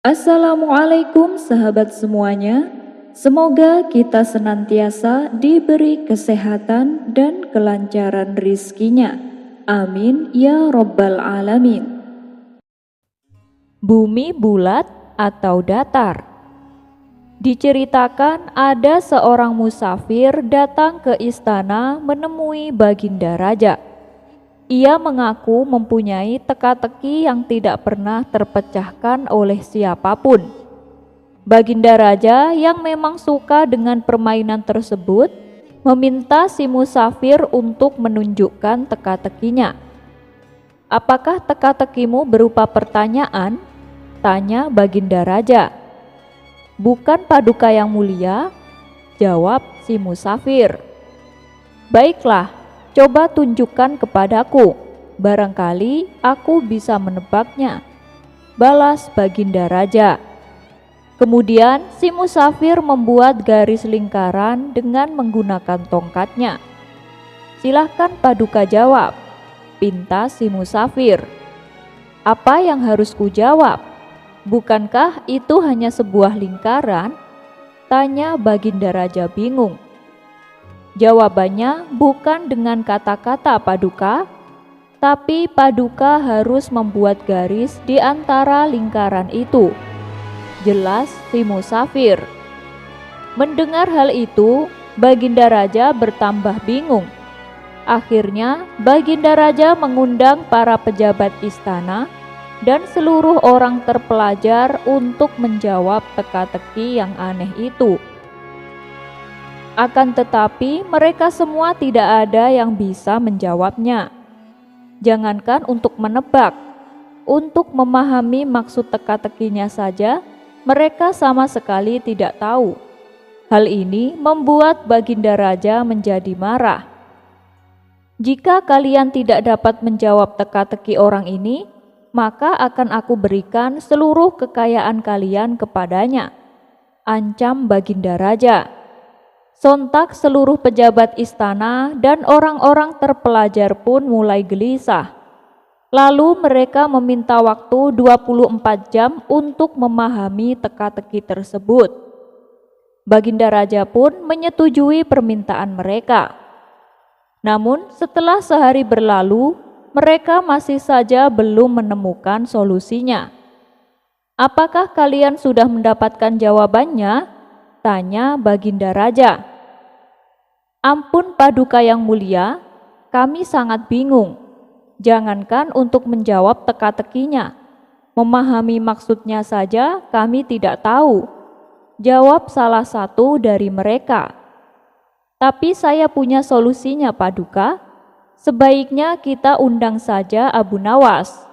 Assalamualaikum sahabat semuanya. Semoga kita senantiasa diberi kesehatan dan kelancaran rizkinya. Amin ya Rabbal Alamin. Bumi bulat atau datar? Diceritakan ada seorang musafir datang ke istana menemui Baginda Raja. Ia mengaku mempunyai teka-teki yang tidak pernah terpecahkan oleh siapapun. Baginda Raja yang memang suka dengan permainan tersebut meminta si musafir untuk menunjukkan teka-tekinya. "Apakah teka-tekimu berupa pertanyaan?" tanya Baginda Raja. "Bukan paduka yang mulia," jawab si musafir. "Baiklah, coba tunjukkan kepadaku, barangkali aku bisa menebaknya," balas Baginda Raja. Kemudian si musafir membuat garis lingkaran dengan menggunakan tongkatnya. "Silahkan paduka jawab," pinta si musafir. "Apa yang harus kujawab? Bukankah itu hanya sebuah lingkaran?" tanya Baginda Raja bingung. Jawabannya bukan dengan kata-kata paduka, tapi paduka harus membuat garis di antara lingkaran itu, jelas si musafir. Mendengar hal itu, Baginda Raja bertambah bingung. Akhirnya Baginda Raja mengundang para pejabat istana dan seluruh orang terpelajar untuk menjawab teka-teki yang aneh itu. Akan tetapi mereka semua tidak ada yang bisa menjawabnya. Jangankan untuk menebak, untuk memahami maksud teka-tekinya saja, mereka sama sekali tidak tahu. Hal ini membuat Baginda Raja menjadi marah. "Jika kalian tidak dapat menjawab teka-teki orang ini, maka akan aku berikan seluruh kekayaan kalian kepadanya," ancam Baginda Raja. Sontak seluruh pejabat istana dan orang-orang terpelajar pun mulai gelisah. Lalu mereka meminta waktu 24 jam untuk memahami teka-teki tersebut. Baginda Raja pun menyetujui permintaan mereka. Namun setelah sehari berlalu, mereka masih saja belum menemukan solusinya. "Apakah kalian sudah mendapatkan jawabannya?" tanya Baginda Raja. "Ampun paduka yang mulia, kami sangat bingung. Jangankan untuk menjawab teka-tekinya, memahami maksudnya saja kami tidak tahu," jawab salah satu dari mereka. "Tapi saya punya solusinya paduka. Sebaiknya kita undang saja Abu Nawas.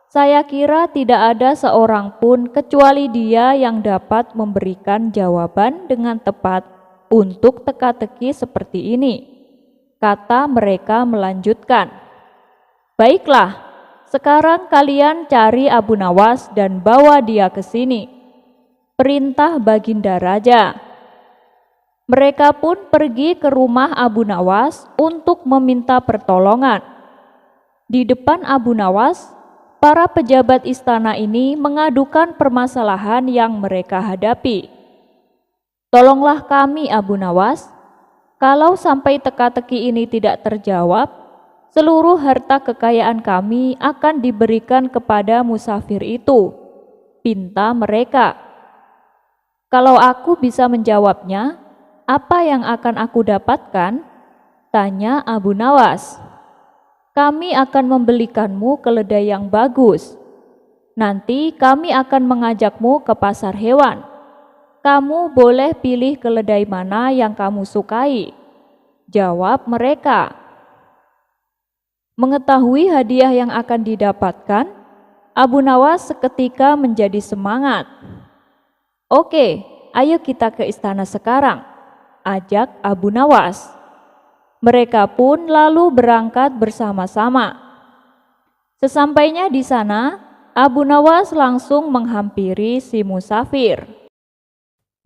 Saya kira tidak ada seorang pun kecuali dia yang dapat memberikan jawaban dengan tepat untuk teka-teki seperti ini," kata mereka melanjutkan. "Baiklah, sekarang kalian cari Abu Nawas dan bawa dia ke sini," perintah Baginda Raja. Mereka pun pergi ke rumah Abu Nawas untuk meminta pertolongan. Di depan Abu Nawas, para pejabat istana ini mengadukan permasalahan yang mereka hadapi. "Tolonglah kami Abu Nawas, kalau sampai teka-teki ini tidak terjawab, seluruh harta kekayaan kami akan diberikan kepada musafir itu," pinta mereka. "Kalau aku bisa menjawabnya, apa yang akan aku dapatkan?" tanya Abu Nawas. "Kami akan membelikanmu keledai yang bagus. Nanti kami akan mengajakmu ke pasar hewan. Kamu boleh pilih keledai mana yang kamu sukai," jawab mereka. Mengetahui hadiah yang akan didapatkan, Abu Nawas seketika menjadi semangat. "Oke, ayo kita ke istana sekarang," ajak Abu Nawas. Mereka pun lalu berangkat bersama-sama. Sesampainya di sana, Abu Nawas langsung menghampiri si musafir.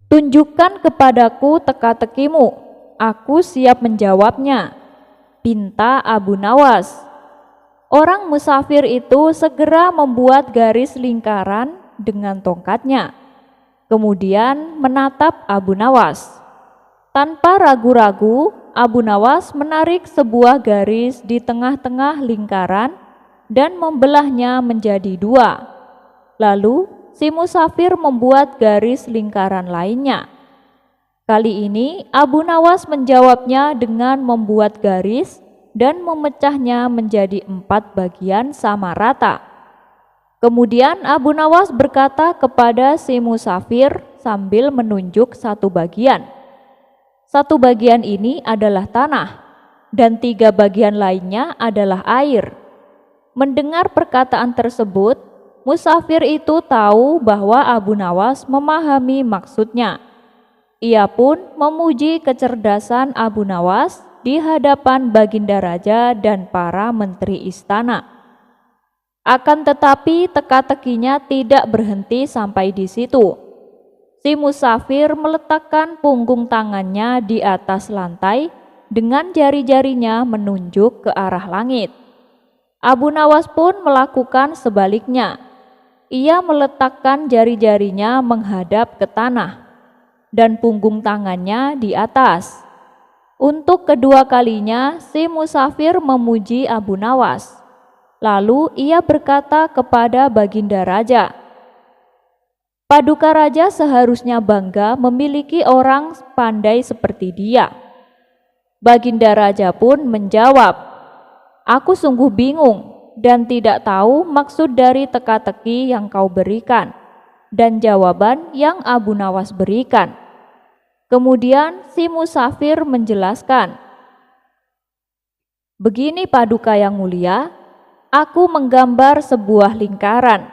"Tunjukkan kepadaku teka-tekimu, aku siap menjawabnya," pinta Abu Nawas. Orang musafir itu segera membuat garis lingkaran dengan tongkatnya, kemudian menatap Abu Nawas. Tanpa ragu-ragu, Abu Nawas menarik sebuah garis di tengah-tengah lingkaran dan membelahnya menjadi dua. Lalu, si musafir membuat garis lingkaran lainnya. Kali ini, Abu Nawas menjawabnya dengan membuat garis dan memecahnya menjadi 4 bagian sama rata. Kemudian Abu Nawas berkata kepada si musafir sambil menunjuk satu bagian. Satu bagian ini adalah tanah, dan 3 bagian lainnya adalah air. Mendengar perkataan tersebut, musafir itu tahu bahwa Abu Nawas memahami maksudnya. Ia pun memuji kecerdasan Abu Nawas di hadapan Baginda Raja dan para menteri istana. Akan tetapi teka-tekinya tidak berhenti sampai di situ. Si musafir meletakkan punggung tangannya di atas lantai dengan jari-jarinya menunjuk ke arah langit. Abu Nawas pun melakukan sebaliknya. Ia meletakkan jari-jarinya menghadap ke tanah dan punggung tangannya di atas. Untuk kedua kalinya, si musafir memuji Abu Nawas. Lalu ia berkata kepada Baginda Raja, "Paduka Raja seharusnya bangga memiliki orang pandai seperti dia." Baginda Raja pun menjawab, "Aku sungguh bingung dan tidak tahu maksud dari teka-teki yang kau berikan dan jawaban yang Abu Nawas berikan." Kemudian si musafir menjelaskan, "Begini Paduka yang mulia, aku menggambar sebuah lingkaran.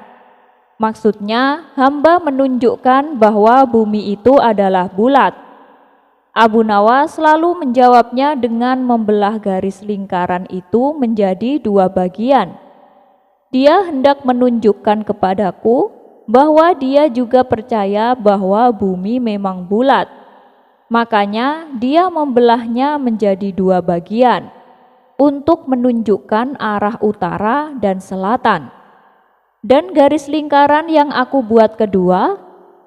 Maksudnya hamba menunjukkan bahwa bumi itu adalah bulat." Abu Nawas lalu menjawabnya dengan membelah garis lingkaran itu menjadi 2 bagian. Dia hendak menunjukkan kepadaku bahwa dia juga percaya bahwa bumi memang bulat. Makanya dia membelahnya menjadi 2 bagian untuk menunjukkan arah utara dan selatan. Dan garis lingkaran yang aku buat kedua,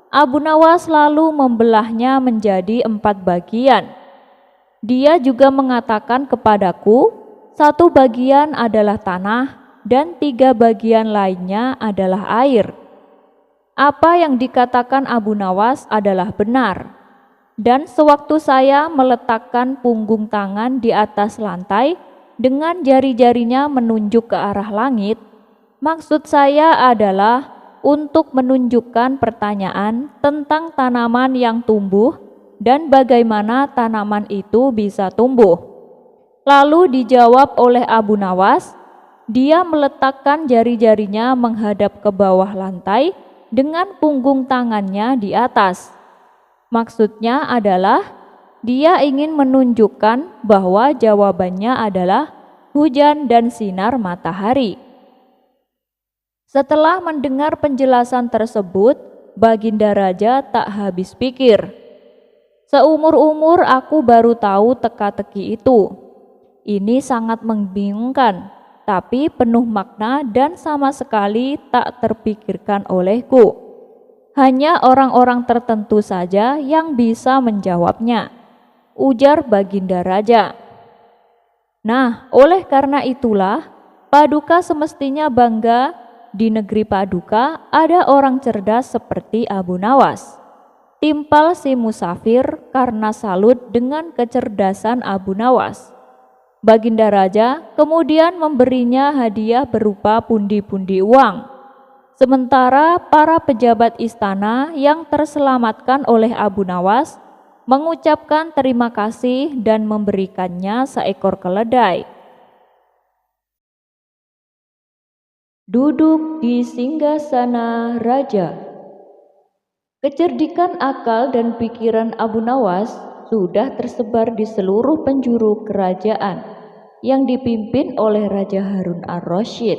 Abu Nawas lalu membelahnya menjadi 4 bagian. Dia juga mengatakan kepadaku, 1 bagian adalah tanah dan 3 bagian lainnya adalah air. Apa yang dikatakan Abu Nawas adalah benar. Dan sewaktu saya meletakkan punggung tangan di atas lantai dengan jari-jarinya menunjuk ke arah langit, maksud saya adalah untuk menunjukkan pertanyaan tentang tanaman yang tumbuh dan bagaimana tanaman itu bisa tumbuh. Lalu dijawab oleh Abu Nawas, dia meletakkan jari-jarinya menghadap ke bawah lantai dengan punggung tangannya di atas. Maksudnya adalah dia ingin menunjukkan bahwa jawabannya adalah hujan dan sinar matahari. Setelah mendengar penjelasan tersebut, Baginda Raja tak habis pikir. "Seumur-umur aku baru tahu teka-teki itu. Ini sangat membingungkan, tapi penuh makna dan sama sekali tak terpikirkan olehku. Hanya orang-orang tertentu saja yang bisa menjawabnya," ujar Baginda Raja. "Nah, oleh karena itulah, Paduka semestinya bangga di negeri Paduka ada orang cerdas seperti Abu Nawas." Timpal si musafir karena salut dengan kecerdasan Abu Nawas. Baginda Raja kemudian memberinya hadiah berupa pundi-pundi uang. Sementara para pejabat istana yang terselamatkan oleh Abu Nawas mengucapkan terima kasih dan memberikannya seekor keledai. Duduk di singgasana raja. Kecerdikan akal dan pikiran Abu Nawas sudah tersebar di seluruh penjuru kerajaan yang dipimpin oleh Raja Harun ar-Rasyid.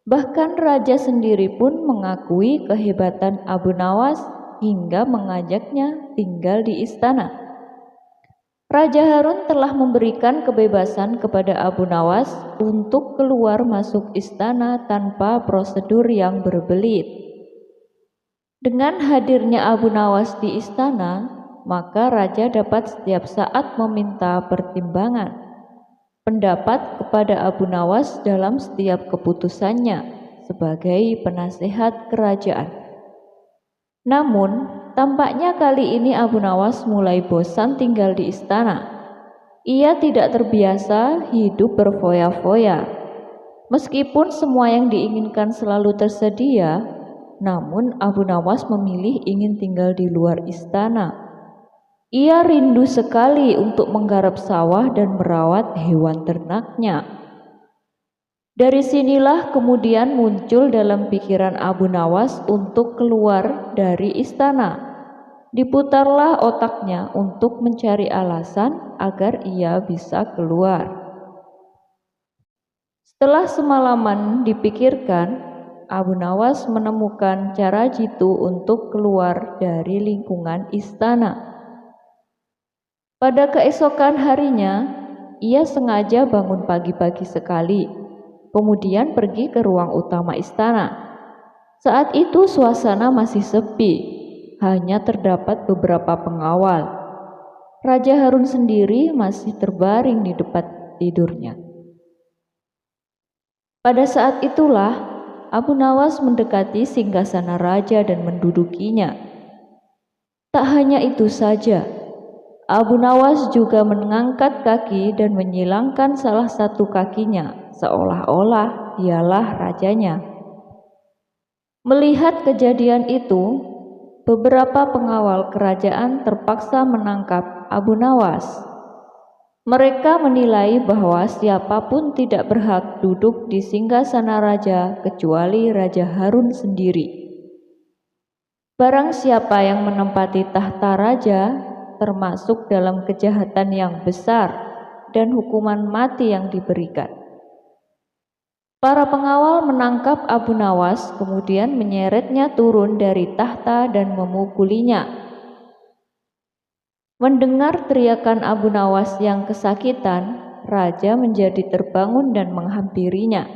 Bahkan raja sendiri pun mengakui kehebatan Abu Nawas hingga mengajaknya tinggal di istana. Raja Harun telah memberikan kebebasan kepada Abu Nawas untuk keluar masuk istana tanpa prosedur yang berbelit. Dengan hadirnya Abu Nawas di istana, maka raja dapat setiap saat meminta pertimbangan, pendapat kepada Abu Nawas dalam setiap keputusannya sebagai penasehat kerajaan. Namun, tampaknya kali ini Abu Nawas mulai bosan tinggal di istana. Ia tidak terbiasa hidup berfoya-foya. Meskipun semua yang diinginkan selalu tersedia, namun Abu Nawas memilih ingin tinggal di luar istana. Ia rindu sekali untuk menggarap sawah dan merawat hewan ternaknya. Dari sinilah kemudian muncul dalam pikiran Abu Nawas untuk keluar dari istana. Diputarlah otaknya untuk mencari alasan agar ia bisa keluar. Setelah semalaman dipikirkan, Abu Nawas menemukan cara jitu untuk keluar dari lingkungan istana. Pada keesokan harinya, ia sengaja bangun pagi-pagi sekali, kemudian pergi ke ruang utama istana. Saat itu suasana masih sepi, hanya terdapat beberapa pengawal. Raja Harun sendiri masih terbaring di tempat tidurnya. Pada saat itulah Abu Nawas mendekati singgasana raja dan mendudukinya. Tak hanya itu saja, Abu Nawas juga mengangkat kaki dan menyilangkan salah satu kakinya, seolah-olah dialah rajanya. Melihat kejadian itu, beberapa pengawal kerajaan terpaksa menangkap Abu Nawas. Mereka menilai bahwa siapapun tidak berhak duduk di singgasana raja kecuali Raja Harun sendiri. Barang siapa yang menempati tahta raja termasuk dalam kejahatan yang besar dan hukuman mati yang diberikan. Para pengawal menangkap Abu Nawas, kemudian menyeretnya turun dari tahta dan memukulinya. Mendengar teriakan Abu Nawas yang kesakitan, raja menjadi terbangun dan menghampirinya.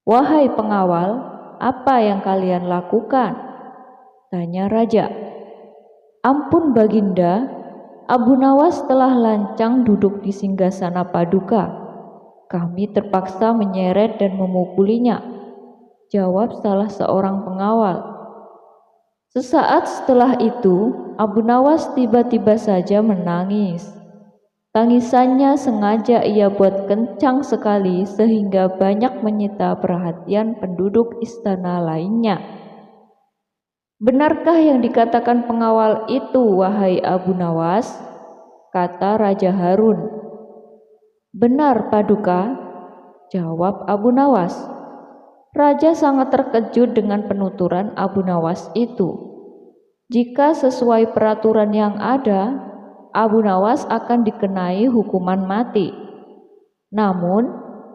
"Wahai pengawal, apa yang kalian lakukan?" tanya raja. "Ampun Baginda, Abu Nawas telah lancang duduk di singgasana Paduka. Kami terpaksa menyeret dan memukulinya," jawab salah seorang pengawal. Sesaat setelah itu, Abu Nawas tiba-tiba saja menangis. Tangisannya sengaja ia buat kencang sekali sehingga banyak menyita perhatian penduduk istana lainnya. "Benarkah yang dikatakan pengawal itu, wahai Abu Nawas?" kata Raja Harun. "Benar, Paduka," jawab Abu Nawas. Raja sangat terkejut dengan penuturan Abu Nawas itu. Jika sesuai peraturan yang ada, Abu Nawas akan dikenai hukuman mati. Namun,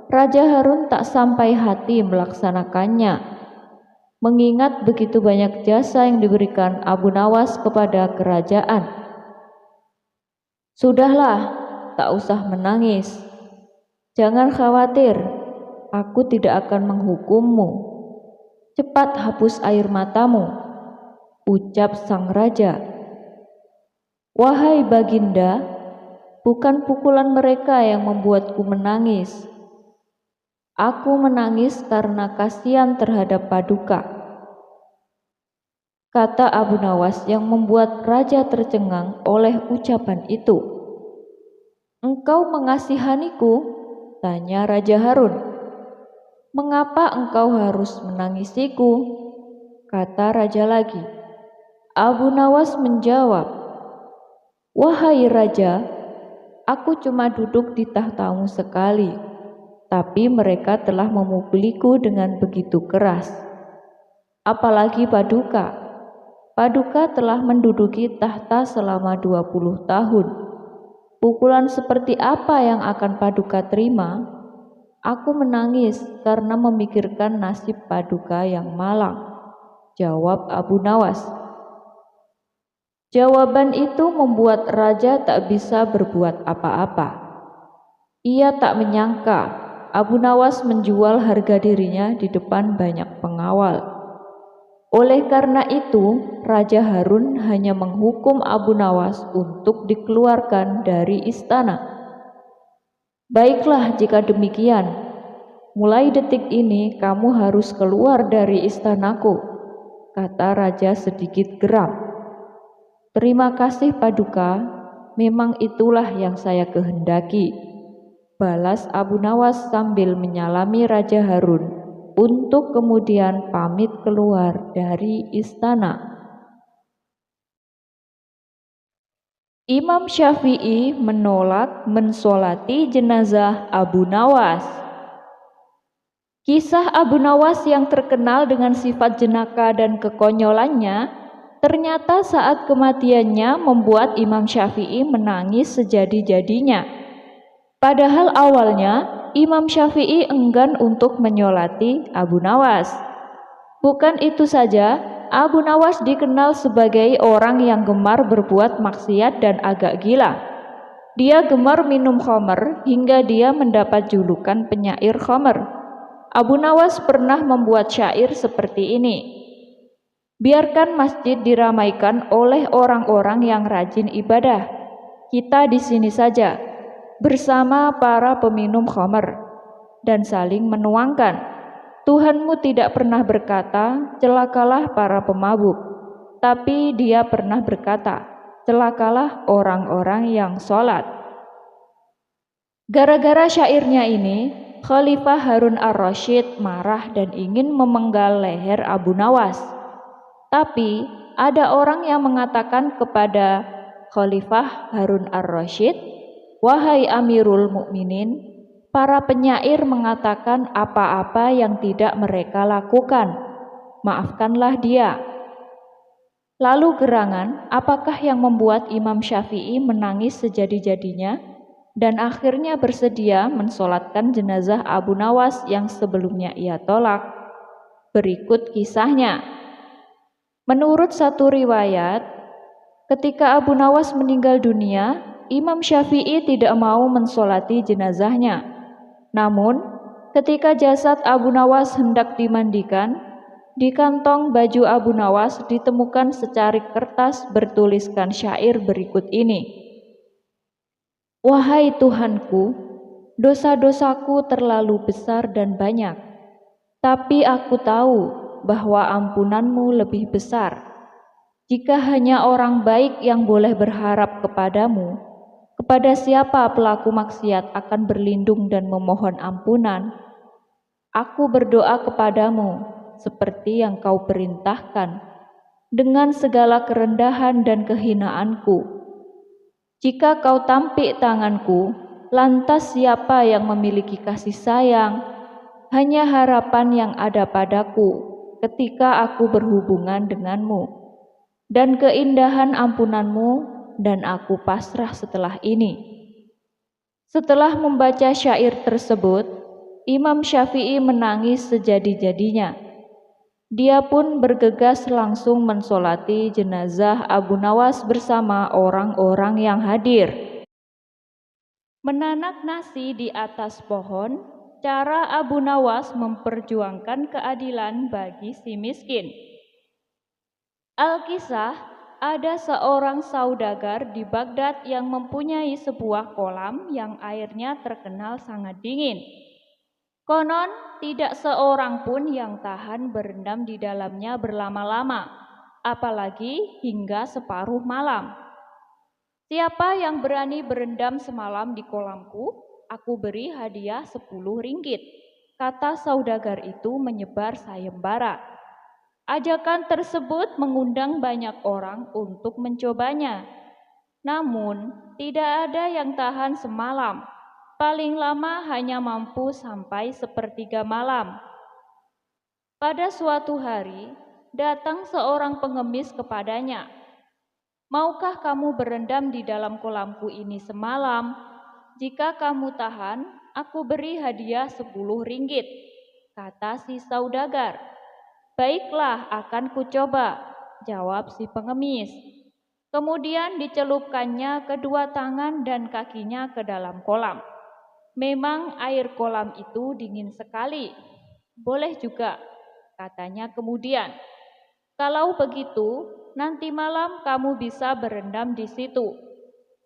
Raja Harun tak sampai hati melaksanakannya, mengingat begitu banyak jasa yang diberikan Abu Nawas kepada kerajaan. "Sudahlah, tak usah menangis. Jangan khawatir, aku tidak akan menghukummu. Cepat hapus air matamu," ucap sang raja. "Wahai Baginda, bukan pukulan mereka yang membuatku menangis. Aku menangis karena kasihan terhadap Paduka," kata Abu Nawas yang membuat raja tercengang oleh ucapan itu. "Engkau mengasihaniku?" tanya Raja Harun. "Mengapa engkau harus menangisiku?" kata raja lagi. Abu Nawas menjawab, "Wahai raja, aku cuma duduk di tahtamu sekali, tapi mereka telah memukuliku dengan begitu keras. Apalagi Paduka. Paduka telah menduduki tahta selama 20 tahun. Pukulan seperti apa yang akan Paduka terima? Aku menangis karena memikirkan nasib Paduka yang malang," jawab Abu Nawas. Jawaban itu membuat raja tak bisa berbuat apa-apa. Ia tak menyangka Abu Nawas menjual harga dirinya di depan banyak pengawal. Oleh karena itu, Raja Harun hanya menghukum Abu Nawas untuk dikeluarkan dari istana. Baiklah jika demikian, mulai detik ini kamu harus keluar dari istanaku, kata raja sedikit geram. Terima kasih Paduka, memang itulah yang saya kehendaki, balas Abu Nawas sambil menyalami Raja Harun untuk kemudian pamit keluar dari istana. Imam Syafi'i menolak mensolati jenazah Abu Nawas. Kisah Abu Nawas yang terkenal dengan sifat jenaka dan kekonyolannya, ternyata saat kematiannya membuat Imam Syafi'i menangis sejadi-jadinya. Padahal awalnya Imam Syafi'i enggan untuk menyolati Abu Nawas. Bukan itu saja, Abu Nawas dikenal sebagai orang yang gemar berbuat maksiat dan agak gila. Dia gemar minum khamr hingga dia mendapat julukan penyair khamr. Abu Nawas pernah membuat syair seperti ini. Biarkan masjid diramaikan oleh orang-orang yang rajin ibadah. Kita di sini saja, bersama para peminum khamr, dan saling menuangkan. Tuhanmu tidak pernah berkata, celakalah para pemabuk, tapi Dia pernah berkata, celakalah orang-orang yang sholat. Gara-gara syairnya ini, Khalifah Harun ar-Rasyid marah dan ingin memenggal leher Abu Nawas. Tapi ada orang yang mengatakan kepada Khalifah Harun ar-Rasyid, wahai Amirul Mukminin, para penyair mengatakan apa-apa yang tidak mereka lakukan. Maafkanlah dia. Lalu gerangan, apakah yang membuat Imam Syafi'i menangis sejadi-jadinya dan akhirnya bersedia mensolatkan jenazah Abu Nawas yang sebelumnya ia tolak? Berikut kisahnya. Menurut satu riwayat, ketika Abu Nawas meninggal dunia, Imam Syafi'i tidak mau mensolati jenazahnya. Namun, ketika jasad Abu Nawas hendak dimandikan, di kantong baju Abu Nawas ditemukan secarik kertas bertuliskan syair berikut ini. Wahai Tuhanku, dosa-dosaku terlalu besar dan banyak, tapi aku tahu bahwa ampunanmu lebih besar. Jika hanya orang baik yang boleh berharap kepadamu, kepada siapa pelaku maksiat akan berlindung dan memohon ampunan? Aku berdoa kepadamu seperti yang kau perintahkan, dengan segala kerendahan dan kehinaanku. Jika kau tampik tanganku, lantas siapa yang memiliki kasih sayang? Hanya harapan yang ada padaku ketika aku berhubungan denganmu, dan keindahan ampunanmu, dan aku pasrah setelah ini. Setelah membaca syair tersebut, Imam Syafi'i menangis sejadi-jadinya. Dia pun bergegas langsung mensolati jenazah Abu Nawas bersama orang-orang yang hadir. Menanak nasi di atas pohon, cara Abu Nawas memperjuangkan keadilan bagi si miskin. Alkisah, ada seorang saudagar di Baghdad yang mempunyai sebuah kolam yang airnya terkenal sangat dingin. Konon, tidak seorang pun yang tahan berendam di dalamnya berlama-lama, apalagi hingga separuh malam. Siapa yang berani berendam semalam di kolamku, aku beri hadiah 10 ringgit, kata saudagar itu menyebar sayembara. Ajakan tersebut mengundang banyak orang untuk mencobanya. Namun, tidak ada yang tahan semalam. Paling lama hanya mampu sampai sepertiga malam. Pada suatu hari, datang seorang pengemis kepadanya. Maukah kamu berendam di dalam kolamku ini semalam? Jika kamu tahan, aku beri hadiah 10 ringgit, kata si saudagar. Baiklah, akan kucoba, jawab si pengemis. Kemudian dicelupkannya kedua tangan dan kakinya ke dalam kolam. Memang air kolam itu dingin sekali. Boleh juga, katanya kemudian. Kalau begitu, nanti malam kamu bisa berendam di situ,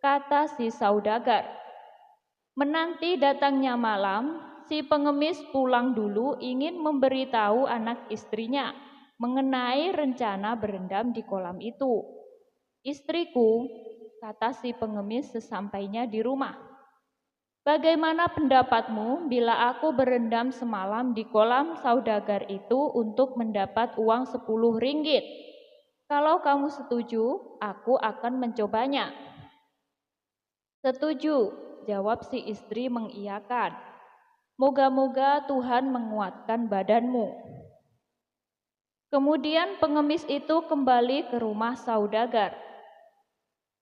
kata si saudagar. Menanti datangnya malam, si pengemis pulang dulu ingin memberitahu anak istrinya mengenai rencana berendam di kolam itu. Istriku, kata si pengemis sesampainya di rumah, bagaimana pendapatmu bila aku berendam semalam di kolam saudagar itu untuk mendapat uang 10 ringgit? Kalau kamu setuju, aku akan mencobanya. Setuju, jawab si istri mengiyakan. Moga-moga Tuhan menguatkan badanmu. Kemudian pengemis itu kembali ke rumah saudagar.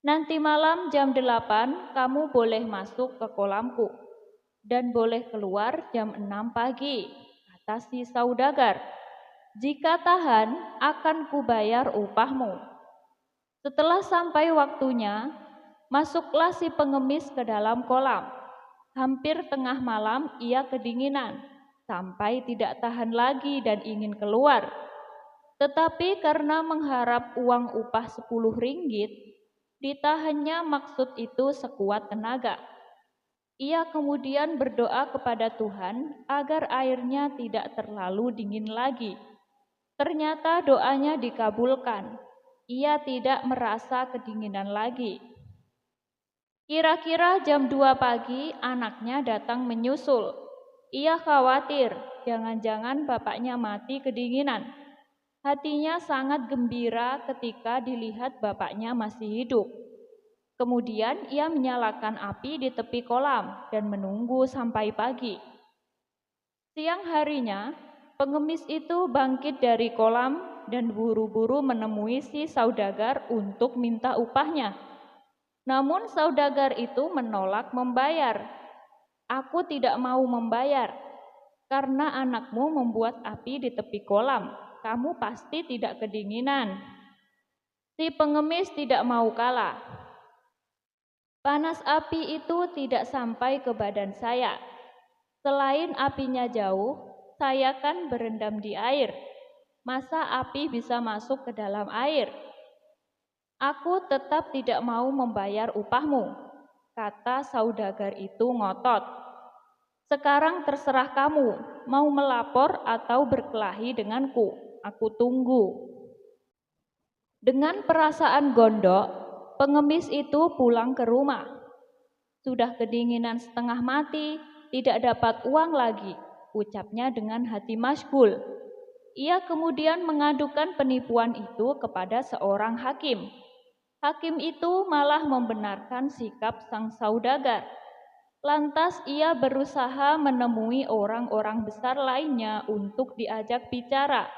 Nanti malam jam 8 kamu boleh masuk ke kolamku dan boleh keluar jam 6 pagi, kata si saudagar. Jika tahan, akan kubayar upahmu. Setelah sampai waktunya, masuklah si pengemis ke dalam kolam. Hampir tengah malam ia kedinginan, sampai tidak tahan lagi dan ingin keluar. Tetapi karena mengharap uang upah 10 ringgit, ditahannya maksud itu sekuat tenaga. Ia kemudian berdoa kepada Tuhan agar airnya tidak terlalu dingin lagi. Ternyata doanya dikabulkan. Ia tidak merasa kedinginan lagi. Kira-kira jam 2 pagi anaknya datang menyusul. Ia khawatir jangan-jangan bapaknya mati kedinginan. Hatinya sangat gembira ketika dilihat bapaknya masih hidup. Kemudian ia menyalakan api di tepi kolam dan menunggu sampai pagi. Siang harinya, pengemis itu bangkit dari kolam dan buru-buru menemui si saudagar untuk minta upahnya. Namun saudagar itu menolak membayar. Aku tidak mau membayar, karena anakmu membuat api di tepi kolam. Kamu pasti tidak kedinginan. Si pengemis tidak mau kalah. Panas api itu tidak sampai ke badan saya. Selain apinya jauh, saya kan berendam di air. Masa api bisa masuk ke dalam air? Aku tetap tidak mau membayar upahmu, kata saudagar itu ngotot. Sekarang terserah kamu, mau melapor atau berkelahi denganku. Aku tunggu. Dengan perasaan gondok, pengemis itu pulang ke rumah. Sudah kedinginan setengah mati, tidak dapat uang lagi, ucapnya dengan hati masyghul. Ia kemudian mengadukan penipuan itu kepada seorang hakim. Hakim itu malah membenarkan sikap sang saudagar. Lantas ia berusaha menemui orang-orang besar lainnya untuk diajak bicara.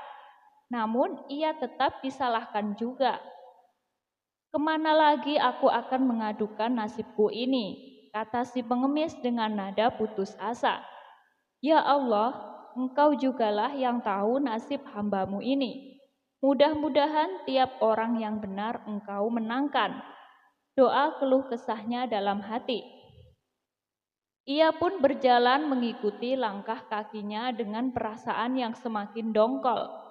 Namun ia tetap disalahkan juga. Kemana lagi aku akan mengadukan nasibku ini, kata si pengemis dengan nada putus asa. Ya Allah, Engkau jugalah yang tahu nasib hambamu ini. Mudah-mudahan tiap orang yang benar Engkau menangkan. Doa keluh kesahnya dalam hati. Ia pun berjalan mengikuti langkah kakinya dengan perasaan yang semakin dongkol.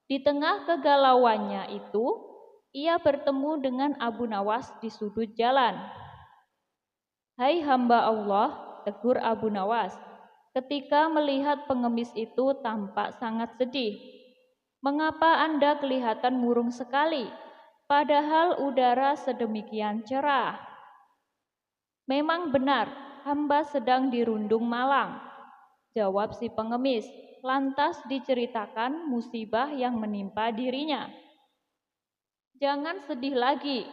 Di tengah kegalauannya itu, ia bertemu dengan Abu Nawas di sudut jalan. Hai hamba Allah, tegur Abu Nawas, ketika melihat pengemis itu tampak sangat sedih. Mengapa Anda kelihatan murung sekali, padahal udara sedemikian cerah? Memang benar, hamba sedang dirundung malang, jawab si pengemis. Lantas diceritakan musibah yang menimpa dirinya. Jangan sedih lagi,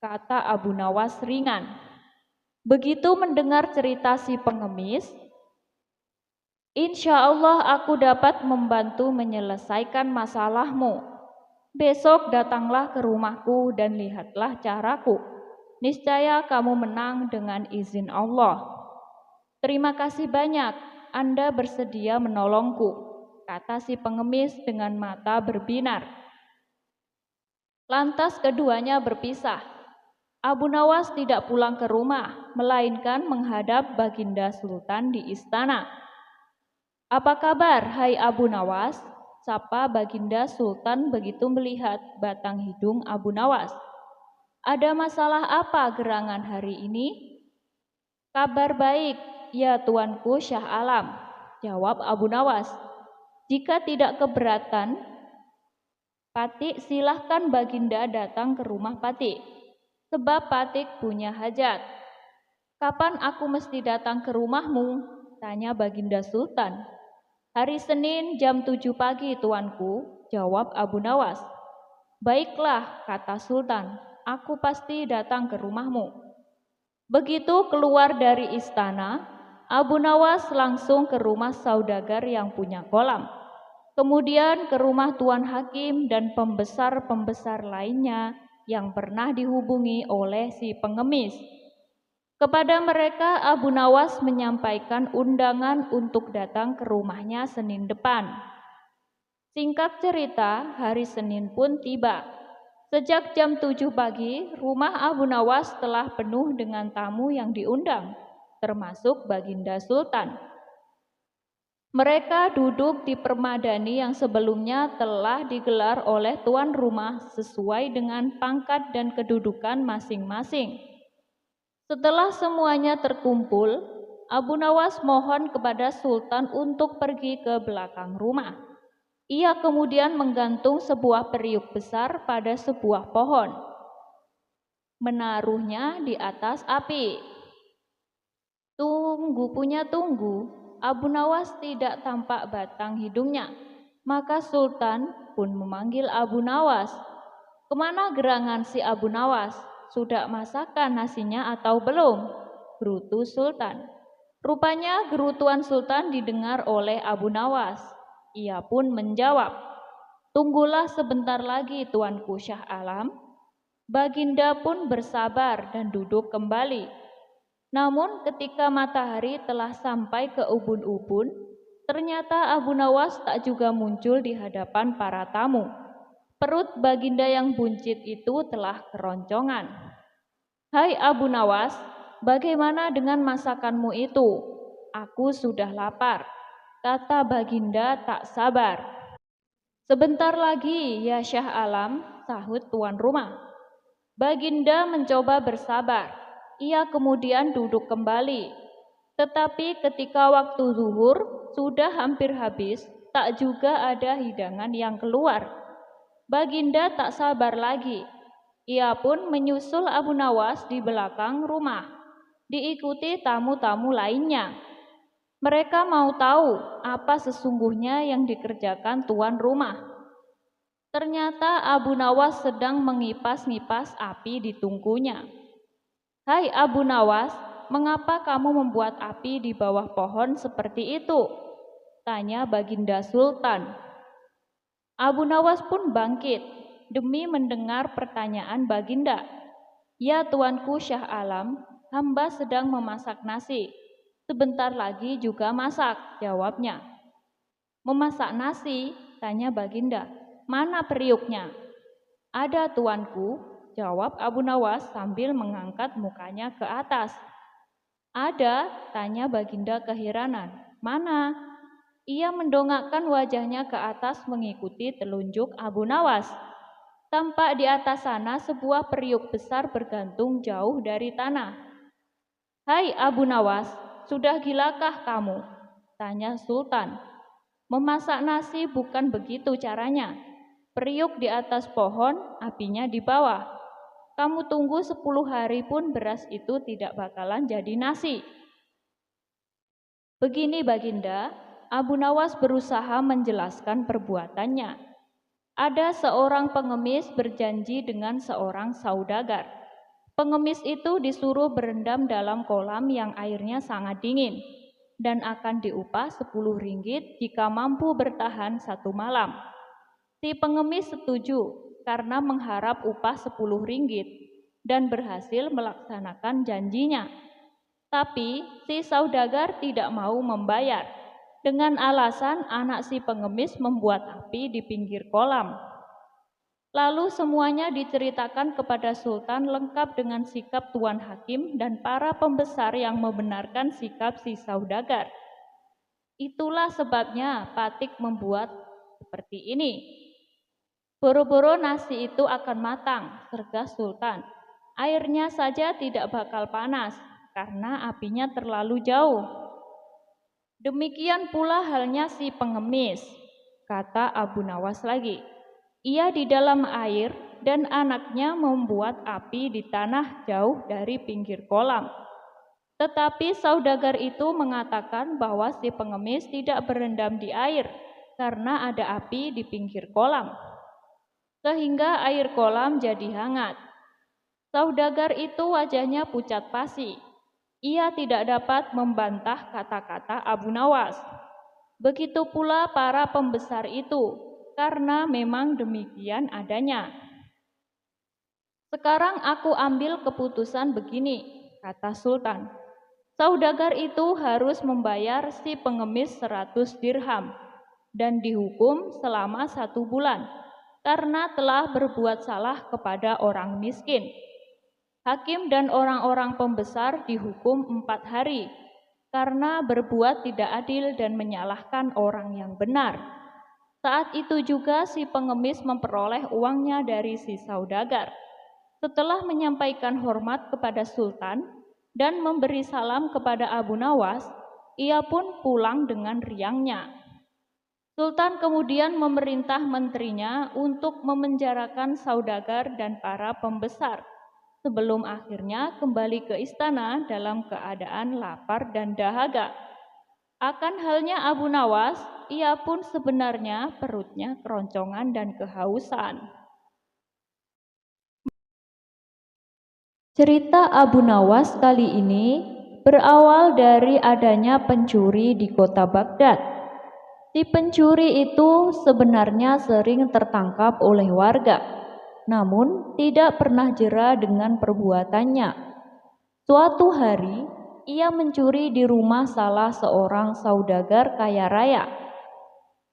kata Abu Nawas ringan. Begitu mendengar cerita si pengemis, insya Allah aku dapat membantu menyelesaikan masalahmu. Besok datanglah ke rumahku dan lihatlah caraku. Niscaya kamu menang dengan izin Allah. Terima kasih banyak, Anda bersedia menolongku, kata si pengemis dengan mata berbinar. Lantas keduanya berpisah. Abu Nawas tidak pulang ke rumah, melainkan menghadap Baginda Sultan di istana. Apa kabar, hai Abu Nawas? sapa Baginda Sultan begitu melihat batang hidung Abu Nawas. Ada masalah apa gerangan hari ini? Kabar baik, ya Tuanku Syah Alam, jawab Abu Nawas. Jika tidak keberatan, Patik silahkan Baginda datang ke rumah Patik, sebab Patik punya hajat. Kapan aku mesti datang ke rumahmu? Tanya Baginda Sultan. Hari Senin jam 7 pagi tuanku, jawab Abu Nawas. Baiklah, kata Sultan, aku pasti datang ke rumahmu. Begitu keluar dari istana, Abu Nawas langsung ke rumah saudagar yang punya kolam. Kemudian ke rumah Tuan Hakim dan pembesar-pembesar lainnya yang pernah dihubungi oleh si pengemis. Kepada mereka Abu Nawas menyampaikan undangan untuk datang ke rumahnya Senin depan. Singkat cerita, hari Senin pun tiba. Sejak jam 7 pagi, rumah Abu Nawas telah penuh dengan tamu yang diundang, termasuk Baginda Sultan. Mereka duduk di permadani yang sebelumnya telah digelar oleh tuan rumah sesuai dengan pangkat dan kedudukan masing-masing. Setelah semuanya terkumpul, Abu Nawas mohon kepada Sultan untuk pergi ke belakang rumah. Ia kemudian menggantung sebuah periuk besar pada sebuah pohon, menaruhnya di atas api. Tunggu punya tunggu, Abu Nawas tidak tampak batang hidungnya. Maka Sultan pun memanggil Abu Nawas. Kemana gerangan si Abu Nawas? Sudah masakan nasinya atau belum? Gerutu Sultan. Rupanya gerutuan Sultan didengar oleh Abu Nawas. Ia pun menjawab, tunggulah sebentar lagi tuanku Syah Alam. Baginda pun bersabar dan duduk kembali. Namun ketika matahari telah sampai ke ubun-ubun, ternyata Abu Nawas tak juga muncul di hadapan para tamu. Perut Baginda yang buncit itu telah keroncongan. Hai Abu Nawas, bagaimana dengan masakanmu itu? Aku sudah lapar, kata Baginda tak sabar. Sebentar lagi ya Syah Alam, sahut tuan rumah. Baginda mencoba bersabar. Ia kemudian duduk kembali. Tetapi ketika waktu zuhur sudah hampir habis, tak juga ada hidangan yang keluar. Baginda tak sabar lagi. Ia pun menyusul Abu Nawas di belakang rumah, diikuti tamu-tamu lainnya. Mereka mau tahu apa sesungguhnya yang dikerjakan tuan rumah. Ternyata Abu Nawas sedang mengipas-ngipas api di tungkunya. Hai Abu Nawas, mengapa kamu membuat api di bawah pohon seperti itu? Tanya Baginda Sultan. Abu Nawas pun bangkit demi mendengar pertanyaan Baginda. Ya tuanku Syah Alam, hamba sedang memasak nasi. Sebentar lagi juga masak, jawabnya. Memasak nasi? Tanya Baginda. Mana periuknya? Ada tuanku, jawab Abu Nawas sambil mengangkat mukanya ke atas. Ada? Tanya Baginda keheranan. Mana? Ia mendongakkan wajahnya ke atas mengikuti telunjuk Abu Nawas. Tampak di atas sana sebuah periuk besar bergantung jauh dari tanah. Hai Abu Nawas, sudah gilakah kamu? Tanya Sultan. Memasak nasi bukan begitu caranya. Periuk di atas pohon, apinya di bawah. Kamu tunggu 10 hari pun beras itu tidak bakalan jadi nasi. Begini Baginda, Abu Nawas berusaha menjelaskan perbuatannya. Ada seorang pengemis berjanji dengan seorang saudagar. Pengemis itu disuruh berendam dalam kolam yang airnya sangat dingin dan akan diupah 10 ringgit jika mampu bertahan 1 malam. Si pengemis setuju karena mengharap upah 10 ringgit dan berhasil melaksanakan janjinya. Tapi si saudagar tidak mau membayar. Dengan alasan anak si pengemis membuat api di pinggir kolam. Lalu semuanya diceritakan kepada Sultan lengkap dengan sikap Tuan Hakim dan para pembesar yang membenarkan sikap si saudagar. Itulah sebabnya Patik membuat seperti ini. Boro-boro nasi itu akan matang, sergah Sultan. Airnya saja tidak bakal panas, karena apinya terlalu jauh. Demikian pula halnya si pengemis, kata Abu Nawas lagi. Ia di dalam air dan anaknya membuat api di tanah jauh dari pinggir kolam. Tetapi saudagar itu mengatakan bahwa si pengemis tidak berendam di air karena ada api di pinggir kolam, sehingga air kolam jadi hangat. Saudagar itu wajahnya pucat pasi. Ia tidak dapat membantah kata-kata Abu Nawas. Begitu pula para pembesar itu, karena memang demikian adanya. Sekarang aku ambil keputusan begini, kata Sultan. Saudagar itu harus membayar si pengemis 100 dirham dan dihukum selama 1 bulan karena telah berbuat salah kepada orang miskin. Hakim dan orang-orang pembesar dihukum 4 hari karena berbuat tidak adil dan menyalahkan orang yang benar. Saat itu juga si pengemis memperoleh uangnya dari si saudagar. Setelah menyampaikan hormat kepada Sultan dan memberi salam kepada Abu Nawas, ia pun pulang dengan riangnya. Sultan kemudian memerintah menterinya untuk memenjarakan saudagar dan para pembesar, sebelum akhirnya kembali ke istana dalam keadaan lapar dan dahaga. Akan halnya Abu Nawas, ia pun sebenarnya perutnya keroncongan dan kehausan. Cerita Abu Nawas kali ini berawal dari adanya pencuri di kota Baghdad. Si pencuri itu sebenarnya sering tertangkap oleh warga, namun tidak pernah jera dengan perbuatannya. Suatu hari, ia mencuri di rumah salah seorang saudagar kaya raya.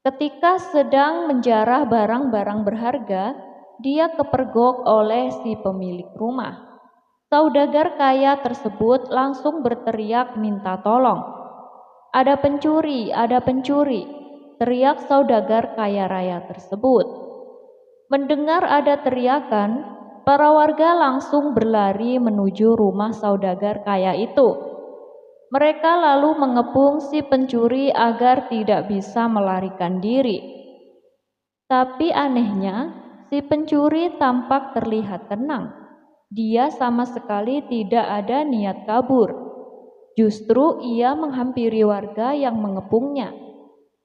Ketika sedang menjarah barang-barang berharga, dia kepergok oleh si pemilik rumah. Saudagar kaya tersebut langsung berteriak minta tolong. "Ada pencuri, ada pencuri!" teriak saudagar kaya raya tersebut. Mendengar ada teriakan, para warga langsung berlari menuju rumah saudagar kaya itu. Mereka lalu mengepung si pencuri agar tidak bisa melarikan diri. Tapi anehnya, si pencuri tampak terlihat tenang. Dia sama sekali tidak ada niat kabur. Justru ia menghampiri warga yang mengepungnya.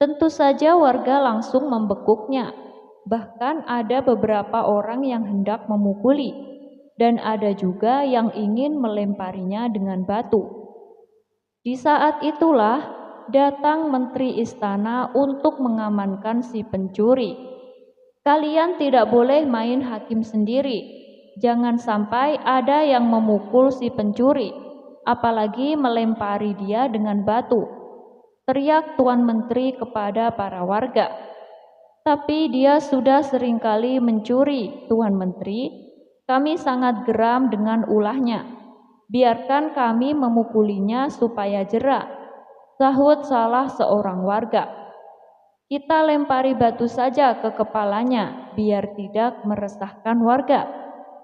Tentu saja warga langsung membekuknya. Bahkan ada beberapa orang yang hendak memukuli, dan ada juga yang ingin melemparinya dengan batu. Di saat itulah datang menteri istana untuk mengamankan si pencuri. "Kalian tidak boleh main hakim sendiri. Jangan sampai ada yang memukul si pencuri, apalagi melempari dia dengan batu," teriak Tuan Menteri kepada para warga. "Tapi dia sudah seringkali mencuri, Tuan Menteri. Kami sangat geram dengan ulahnya. Biarkan kami memukulinya supaya jera," sahut salah seorang warga. "Kita lempari batu saja ke kepalanya, biar tidak meresahkan warga,"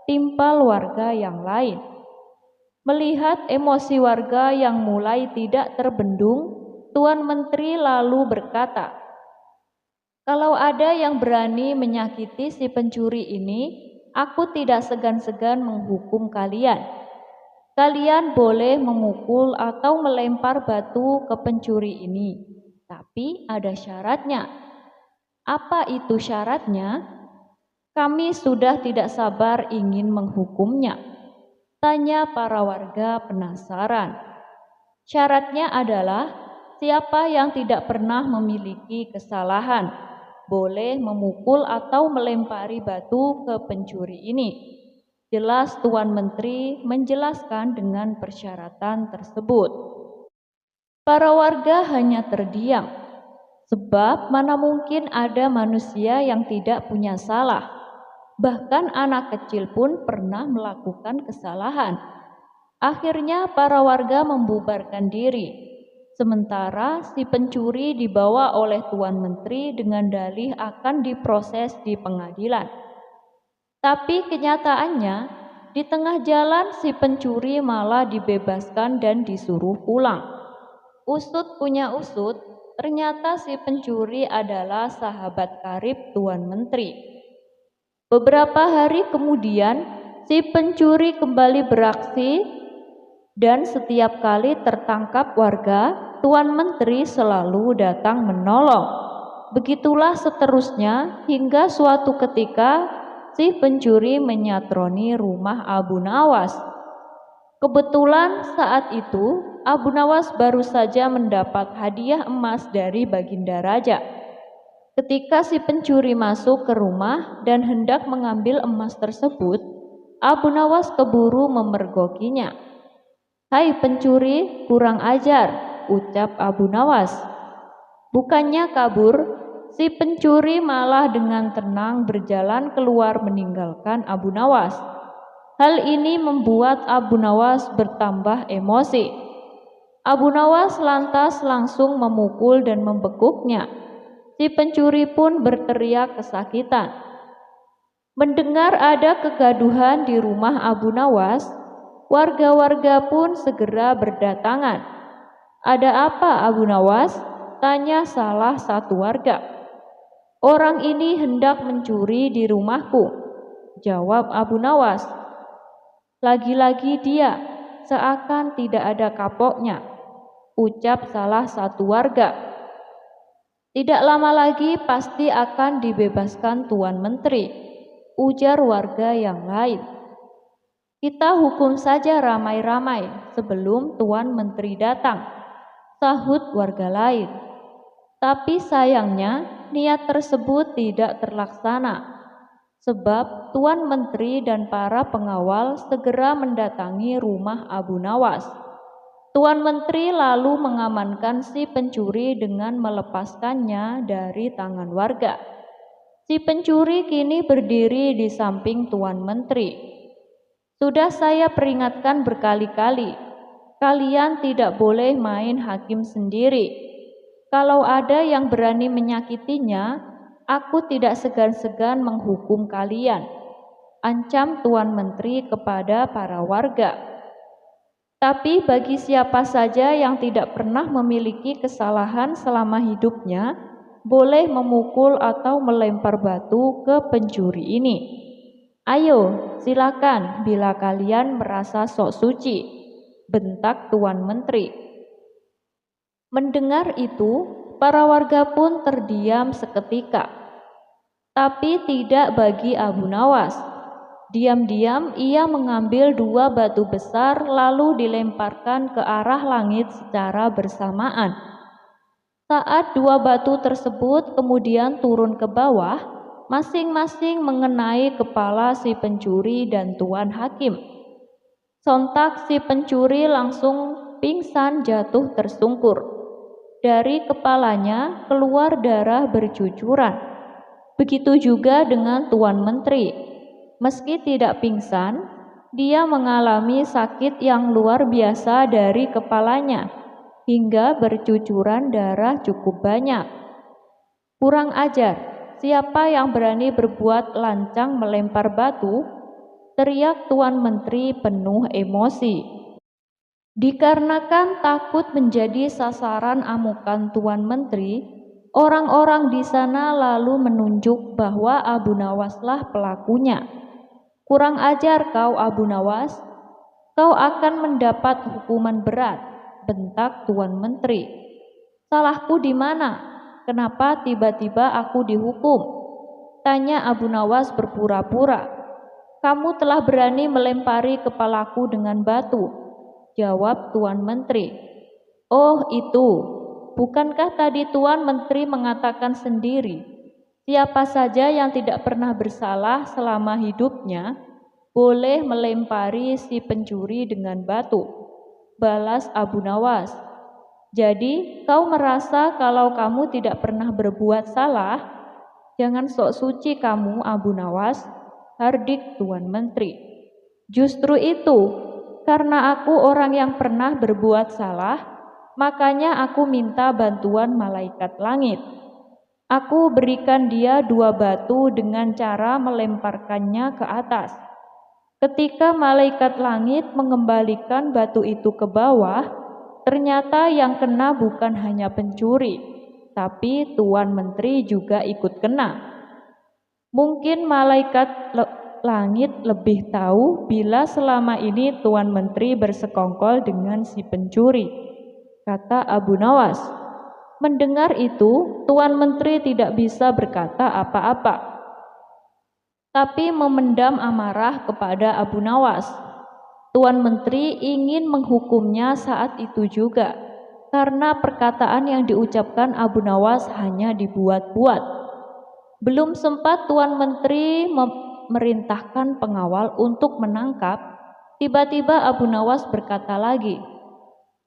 timpal warga yang lain. Melihat emosi warga yang mulai tidak terbendung, Tuan Menteri lalu berkata, "Kalau ada yang berani menyakiti si pencuri ini, aku tidak segan-segan menghukum kalian. Kalian boleh memukul atau melempar batu ke pencuri ini, tapi ada syaratnya." "Apa itu syaratnya?" "Kami sudah tidak sabar ingin menghukumnya," tanya para warga penasaran. "Syaratnya adalah siapa yang tidak pernah memiliki kesalahan boleh memukul atau melempari batu ke pencuri ini," jelas Tuan Menteri menjelaskan dengan persyaratan tersebut. Para warga hanya terdiam, sebab mana mungkin ada manusia yang tidak punya salah. Bahkan anak kecil pun pernah melakukan kesalahan. Akhirnya para warga membubarkan diri. Sementara si pencuri dibawa oleh Tuan Menteri dengan dalih akan diproses di pengadilan. Tapi kenyataannya, di tengah jalan si pencuri malah dibebaskan dan disuruh pulang. Usut punya usut, ternyata si pencuri adalah sahabat karib Tuan Menteri. Beberapa hari kemudian, si pencuri kembali beraksi dan setiap kali tertangkap warga, Tuan Menteri selalu datang menolong. Begitulah seterusnya hingga suatu ketika si pencuri menyatroni rumah Abu Nawas. Kebetulan saat itu Abu Nawas baru saja mendapat hadiah emas dari Baginda Raja. Ketika si pencuri masuk ke rumah dan hendak mengambil emas tersebut, Abu Nawas keburu memergokinya. "Hai pencuri, kurang ajar," ucap Abu Nawas. Bukannya kabur, si pencuri malah dengan tenang berjalan keluar meninggalkan Abu Nawas. Hal ini membuat Abu Nawas bertambah emosi. Abu Nawas lantas langsung memukul dan membekuknya. Si pencuri pun berteriak kesakitan. Mendengar ada kegaduhan di rumah Abu Nawas, warga-warga pun segera berdatangan. "Ada apa, Abu Nawas?" tanya salah satu warga. "Orang ini hendak mencuri di rumahku," jawab Abu Nawas. "Lagi-lagi dia, seakan tidak ada kapoknya," ucap salah satu warga. "Tidak lama lagi pasti akan dibebaskan Tuan Menteri," ujar warga yang lain. "Kita hukum saja ramai-ramai sebelum Tuan Menteri datang," sahut warga lain. Tapi sayangnya niat tersebut tidak terlaksana, sebab Tuan Menteri dan para pengawal segera mendatangi rumah Abu Nawas. Tuan Menteri lalu mengamankan si pencuri dengan melepaskannya dari tangan warga. Si pencuri kini berdiri di samping Tuan Menteri. "Sudah saya peringatkan berkali-kali, kalian tidak boleh main hakim sendiri. Kalau ada yang berani menyakitinya, aku tidak segan-segan menghukum kalian," ancam Tuan Menteri kepada para warga. Tapi bagi siapa saja yang tidak pernah memiliki kesalahan selama hidupnya, boleh memukul atau melempar batu ke pencuri ini. "Ayo, silakan bila kalian merasa sok suci," bentak Tuan Menteri. Mendengar itu, para warga pun terdiam seketika. Tapi tidak bagi Abu Nawas. Diam-diam ia mengambil 2 batu besar lalu dilemparkan ke arah langit secara bersamaan. Saat 2 batu tersebut kemudian turun ke bawah, masing-masing mengenai kepala si pencuri dan Tuan Hakim. Sontak si pencuri langsung pingsan jatuh tersungkur. Dari kepalanya keluar darah bercucuran. Begitu juga dengan Tuan Menteri. Meski tidak pingsan, dia mengalami sakit yang luar biasa dari kepalanya, hingga bercucuran darah cukup banyak. "Kurang ajar, siapa yang berani berbuat lancang melempar batu?" teriak Tuan Menteri penuh emosi. Dikarenakan takut menjadi sasaran amukan Tuan Menteri, orang-orang di sana lalu menunjuk bahwa Abu Nawaslah pelakunya. "Kurang ajar kau, Abu Nawas, kau akan mendapat hukuman berat," bentak Tuan Menteri. "Salahku di mana? Kenapa tiba-tiba aku dihukum?" tanya Abu Nawas berpura-pura. "Kamu telah berani melempari kepalaku dengan batu," jawab Tuan Menteri. "Oh itu, bukankah tadi Tuan Menteri mengatakan sendiri, siapa saja yang tidak pernah bersalah selama hidupnya boleh melempari si pencuri dengan batu," balas Abu Nawas. "Jadi kau merasa kalau kamu tidak pernah berbuat salah? Jangan sok suci kamu, Abu Nawas," hardik Tuan Menteri. "Justru itu, karena aku orang yang pernah berbuat salah, Makanya aku minta bantuan malaikat langit. Aku berikan dia 2 batu dengan cara melemparkannya ke atas. Ketika malaikat langit mengembalikan batu itu ke bawah, ternyata yang kena bukan hanya pencuri, tapi Tuan Menteri juga ikut kena. Mungkin malaikat langit lebih tahu bila selama ini Tuan Menteri bersekongkol dengan si pencuri, kata Abu Nawas. Mendengar itu, Tuan Menteri tidak bisa berkata apa-apa, tapi memendam amarah kepada Abu Nawas. Tuan Menteri ingin menghukumnya saat itu juga, karena perkataan yang diucapkan Abu Nawas hanya dibuat-buat. Belum sempat Tuan Menteri memerintahkan pengawal untuk menangkap, tiba-tiba Abu Nawas berkata lagi,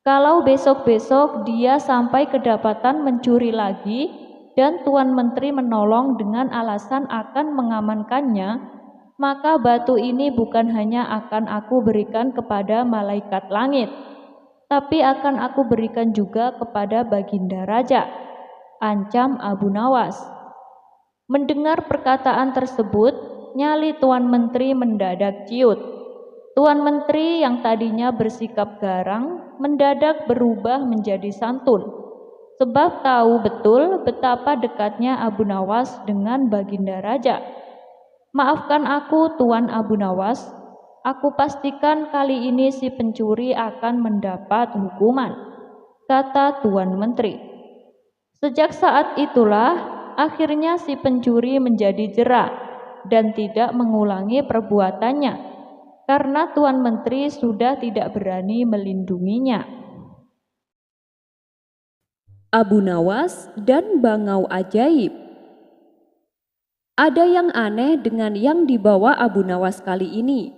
kalau besok-besok dia sampai kedapatan mencuri lagi dan Tuan Menteri menolong dengan alasan akan mengamankannya, maka batu ini bukan hanya akan aku berikan kepada malaikat langit, tapi akan aku berikan juga kepada Baginda Raja, ancam Abu Nawas. Mendengar perkataan tersebut, nyali Tuan Menteri mendadak ciut. Tuan Menteri yang tadinya bersikap garang mendadak berubah menjadi santun, sebab tahu betul betapa dekatnya Abu Nawas dengan Baginda Raja. Maafkan aku, Tuan Abu Nawas, aku pastikan kali ini si pencuri akan mendapat hukuman, kata Tuan Menteri. Sejak saat itulah akhirnya si pencuri menjadi jera dan tidak mengulangi perbuatannya, karena Tuan Menteri sudah tidak berani melindunginya. Abu Nawas dan bangau ajaib. Ada yang aneh dengan yang dibawa Abu Nawas kali ini,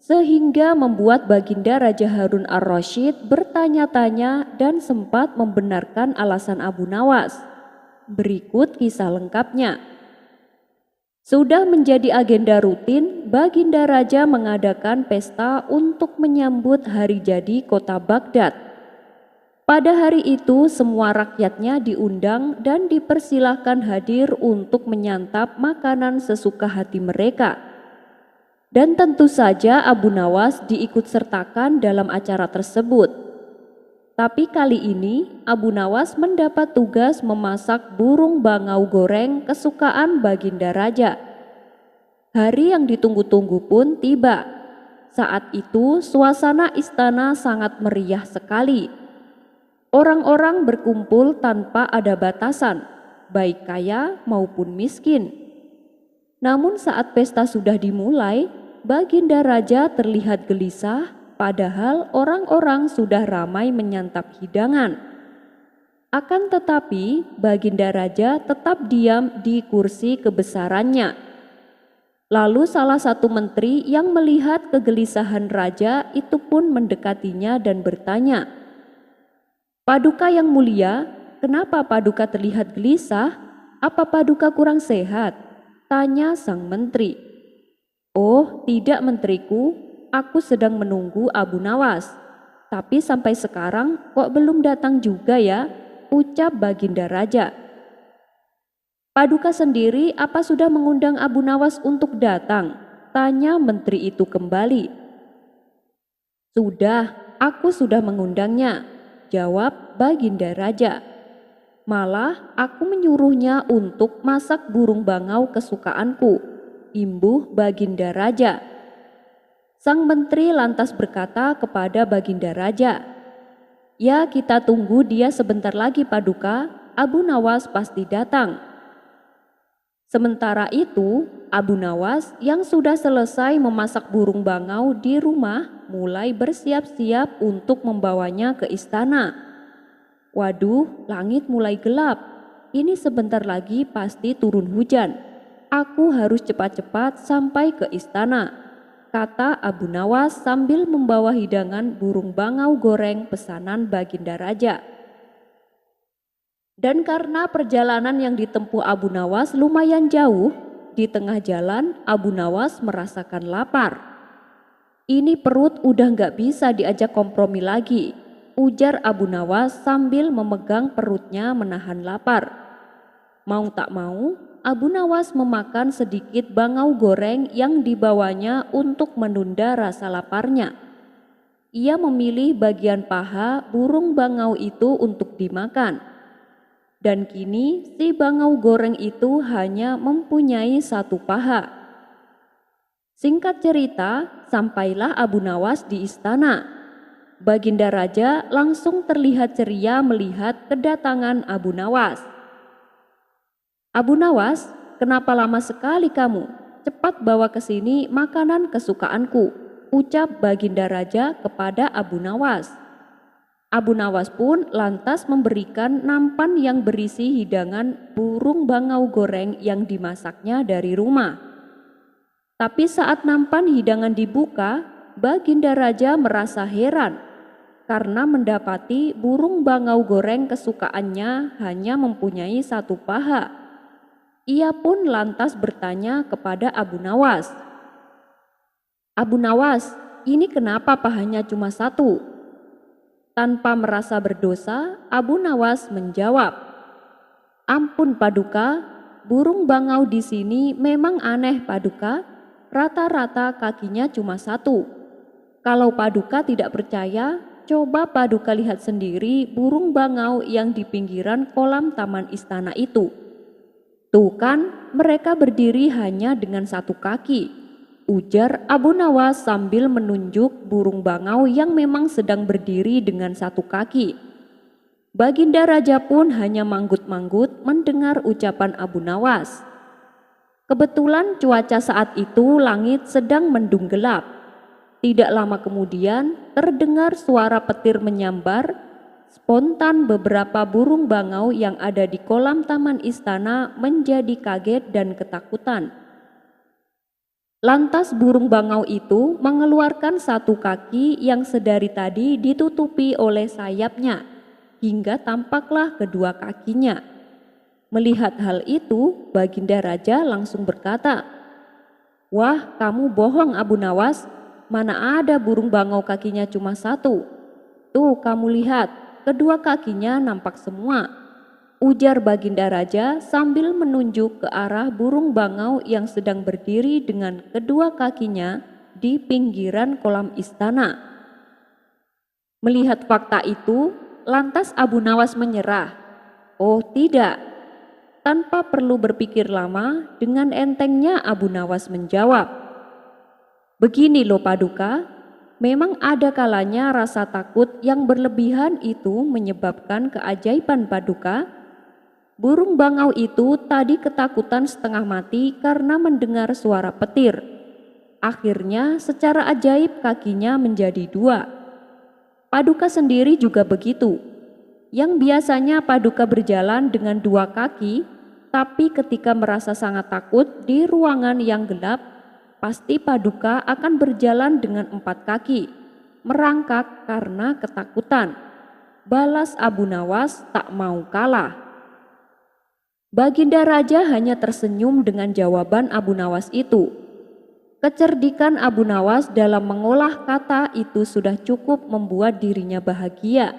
sehingga membuat Baginda Raja Harun ar-Rasyid bertanya-tanya dan sempat membenarkan alasan Abu Nawas. Berikut kisah lengkapnya. Sudah menjadi agenda rutin, Baginda Raja mengadakan pesta untuk menyambut hari jadi kota Baghdad. Pada hari itu semua rakyatnya diundang dan dipersilahkan hadir untuk menyantap makanan sesuka hati mereka. Dan tentu saja Abu Nawas diikutsertakan dalam acara tersebut. Tapi kali ini Abu Nawas mendapat tugas memasak burung bangau goreng kesukaan Baginda Raja. Hari yang ditunggu-tunggu pun tiba. Saat itu suasana istana sangat meriah sekali. Orang-orang berkumpul tanpa ada batasan, baik kaya maupun miskin. Namun saat pesta sudah dimulai, Baginda Raja terlihat gelisah. Padahal orang-orang sudah ramai menyantap hidangan. Akan tetapi Baginda Raja tetap diam di kursi kebesarannya. Lalu salah satu menteri yang melihat kegelisahan raja itu pun mendekatinya dan bertanya, "Paduka yang mulia, kenapa Paduka terlihat gelisah? Apa Paduka kurang sehat?" tanya sang menteri. "Oh, tidak menteriku. Aku sedang menunggu Abu Nawas. Tapi sampai sekarang kok belum datang juga ya?" ucap Baginda Raja. "Paduka sendiri apa sudah mengundang Abu Nawas untuk datang?" tanya menteri itu kembali. "Sudah, aku sudah mengundangnya," jawab Baginda Raja. "Malah aku menyuruhnya untuk masak burung bangau kesukaanku," imbuh Baginda Raja. Sang menteri lantas berkata kepada Baginda Raja, "Ya, kita tunggu dia sebentar lagi Paduka, Abu Nawas pasti datang." Sementara itu, Abu Nawas yang sudah selesai memasak burung bangau di rumah mulai bersiap-siap untuk membawanya ke istana. "Waduh, langit mulai gelap. Ini sebentar lagi pasti turun hujan. Aku harus cepat-cepat sampai ke istana," kata Abu Nawas sambil membawa hidangan burung bangau goreng pesanan Baginda Raja. Dan karena perjalanan yang ditempuh Abu Nawas lumayan jauh, di tengah jalan Abu Nawas merasakan lapar. Ini perut udah gak bisa diajak kompromi lagi. ujar Abu Nawas sambil memegang perutnya menahan lapar. Mau tak mau, Abu Nawas memakan sedikit bangau goreng yang dibawanya untuk menunda rasa laparnya. Ia memilih bagian paha burung bangau itu untuk dimakan. Dan kini si bangau goreng itu hanya mempunyai satu paha. Singkat cerita, sampailah Abu Nawas di istana. Baginda Raja langsung terlihat ceria melihat kedatangan Abu Nawas. "Abu Nawas, kenapa lama sekali kamu? Cepat bawa ke sini makanan kesukaanku," ucap Baginda Raja kepada Abu Nawas. Abu Nawas pun lantas memberikan nampan yang berisi hidangan burung bangau goreng yang dimasaknya dari rumah. Tapi saat nampan hidangan dibuka, Baginda Raja merasa heran karena mendapati burung bangau goreng kesukaannya hanya mempunyai satu paha. Ia pun lantas bertanya kepada Abu Nawas, "Abu Nawas, ini kenapa pahanya cuma satu?" Tanpa merasa berdosa, Abu Nawas menjawab, "Ampun Paduka, burung bangau di sini memang aneh Paduka, rata-rata kakinya cuma satu. Kalau Paduka tidak percaya, coba Paduka lihat sendiri burung bangau yang di pinggiran kolam taman istana itu. Tuh kan, mereka berdiri hanya dengan satu kaki," ujar Abu Nawas sambil menunjuk burung bangau yang memang sedang berdiri dengan satu kaki. Baginda Raja pun hanya manggut-manggut mendengar ucapan Abu Nawas. Kebetulan cuaca saat itu langit sedang mendung gelap. Tidak lama kemudian terdengar suara petir menyambar. Spontan beberapa burung bangau yang ada di kolam taman istana menjadi kaget dan ketakutan. Lantas burung bangau itu mengeluarkan satu kaki yang sedari tadi ditutupi oleh sayapnya, hingga tampaklah kedua kakinya. Melihat hal itu, Baginda Raja langsung berkata, "Wah, kamu bohong Abu Nawas, mana ada burung bangau kakinya cuma satu. Tuh kamu lihat, kedua kakinya nampak semua," ujar Baginda Raja sambil menunjuk ke arah burung bangau yang sedang berdiri dengan kedua kakinya di pinggiran kolam istana. Melihat fakta itu, lantas Abu Nawas menyerah. Oh tidak, tanpa perlu berpikir lama, dengan entengnya Abu Nawas menjawab, "Begini loh Paduka, memang ada kalanya rasa takut yang berlebihan itu menyebabkan keajaiban Paduka. Burung bangau itu tadi ketakutan setengah mati karena mendengar suara petir. Akhirnya secara ajaib kakinya menjadi dua. Paduka sendiri juga begitu. Yang biasanya Paduka berjalan dengan dua kaki, tapi ketika merasa sangat takut di ruangan yang gelap, pasti Paduka akan berjalan dengan 4 kaki, merangkak karena ketakutan," balas Abu Nawas tak mau kalah. Baginda Raja hanya tersenyum dengan jawaban Abu Nawas itu. Kecerdikan Abu Nawas dalam mengolah kata itu sudah cukup membuat dirinya bahagia.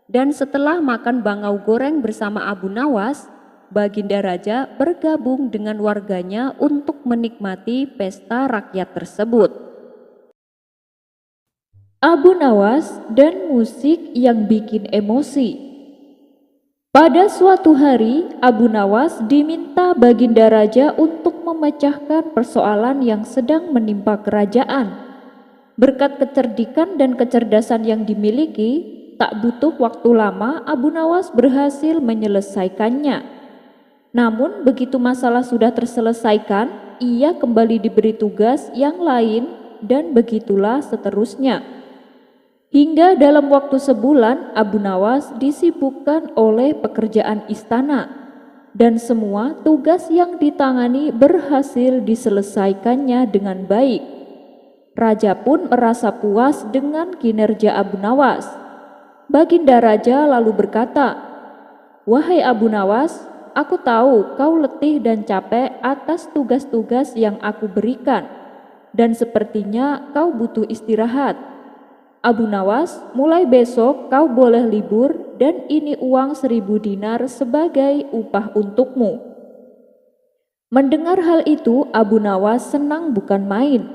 Dan setelah makan bangau goreng bersama Abu Nawas, Baginda Raja bergabung dengan warganya untuk menikmati pesta rakyat tersebut. Abu Nawas dan musik yang bikin emosi. Pada suatu hari, Abu Nawas diminta Baginda Raja untuk memecahkan persoalan yang sedang menimpa kerajaan. Berkat kecerdikan dan kecerdasan yang dimiliki, tak butuh waktu lama Abu Nawas berhasil menyelesaikannya. Namun begitu masalah sudah terselesaikan, ia kembali diberi tugas yang lain dan begitulah seterusnya. Hingga dalam waktu sebulan Abu Nawas disibukkan oleh pekerjaan istana dan semua tugas yang ditangani berhasil diselesaikannya dengan baik. Raja pun merasa puas dengan kinerja Abu Nawas. Baginda Raja lalu berkata, "Wahai Abu Nawas, aku tahu kau letih dan capek atas tugas-tugas yang aku berikan dan sepertinya kau butuh istirahat. Abu Nawas, mulai besok kau boleh libur dan ini uang 1.000 dinar sebagai upah untukmu. Mendengar hal itu, Abu Nawas senang bukan main.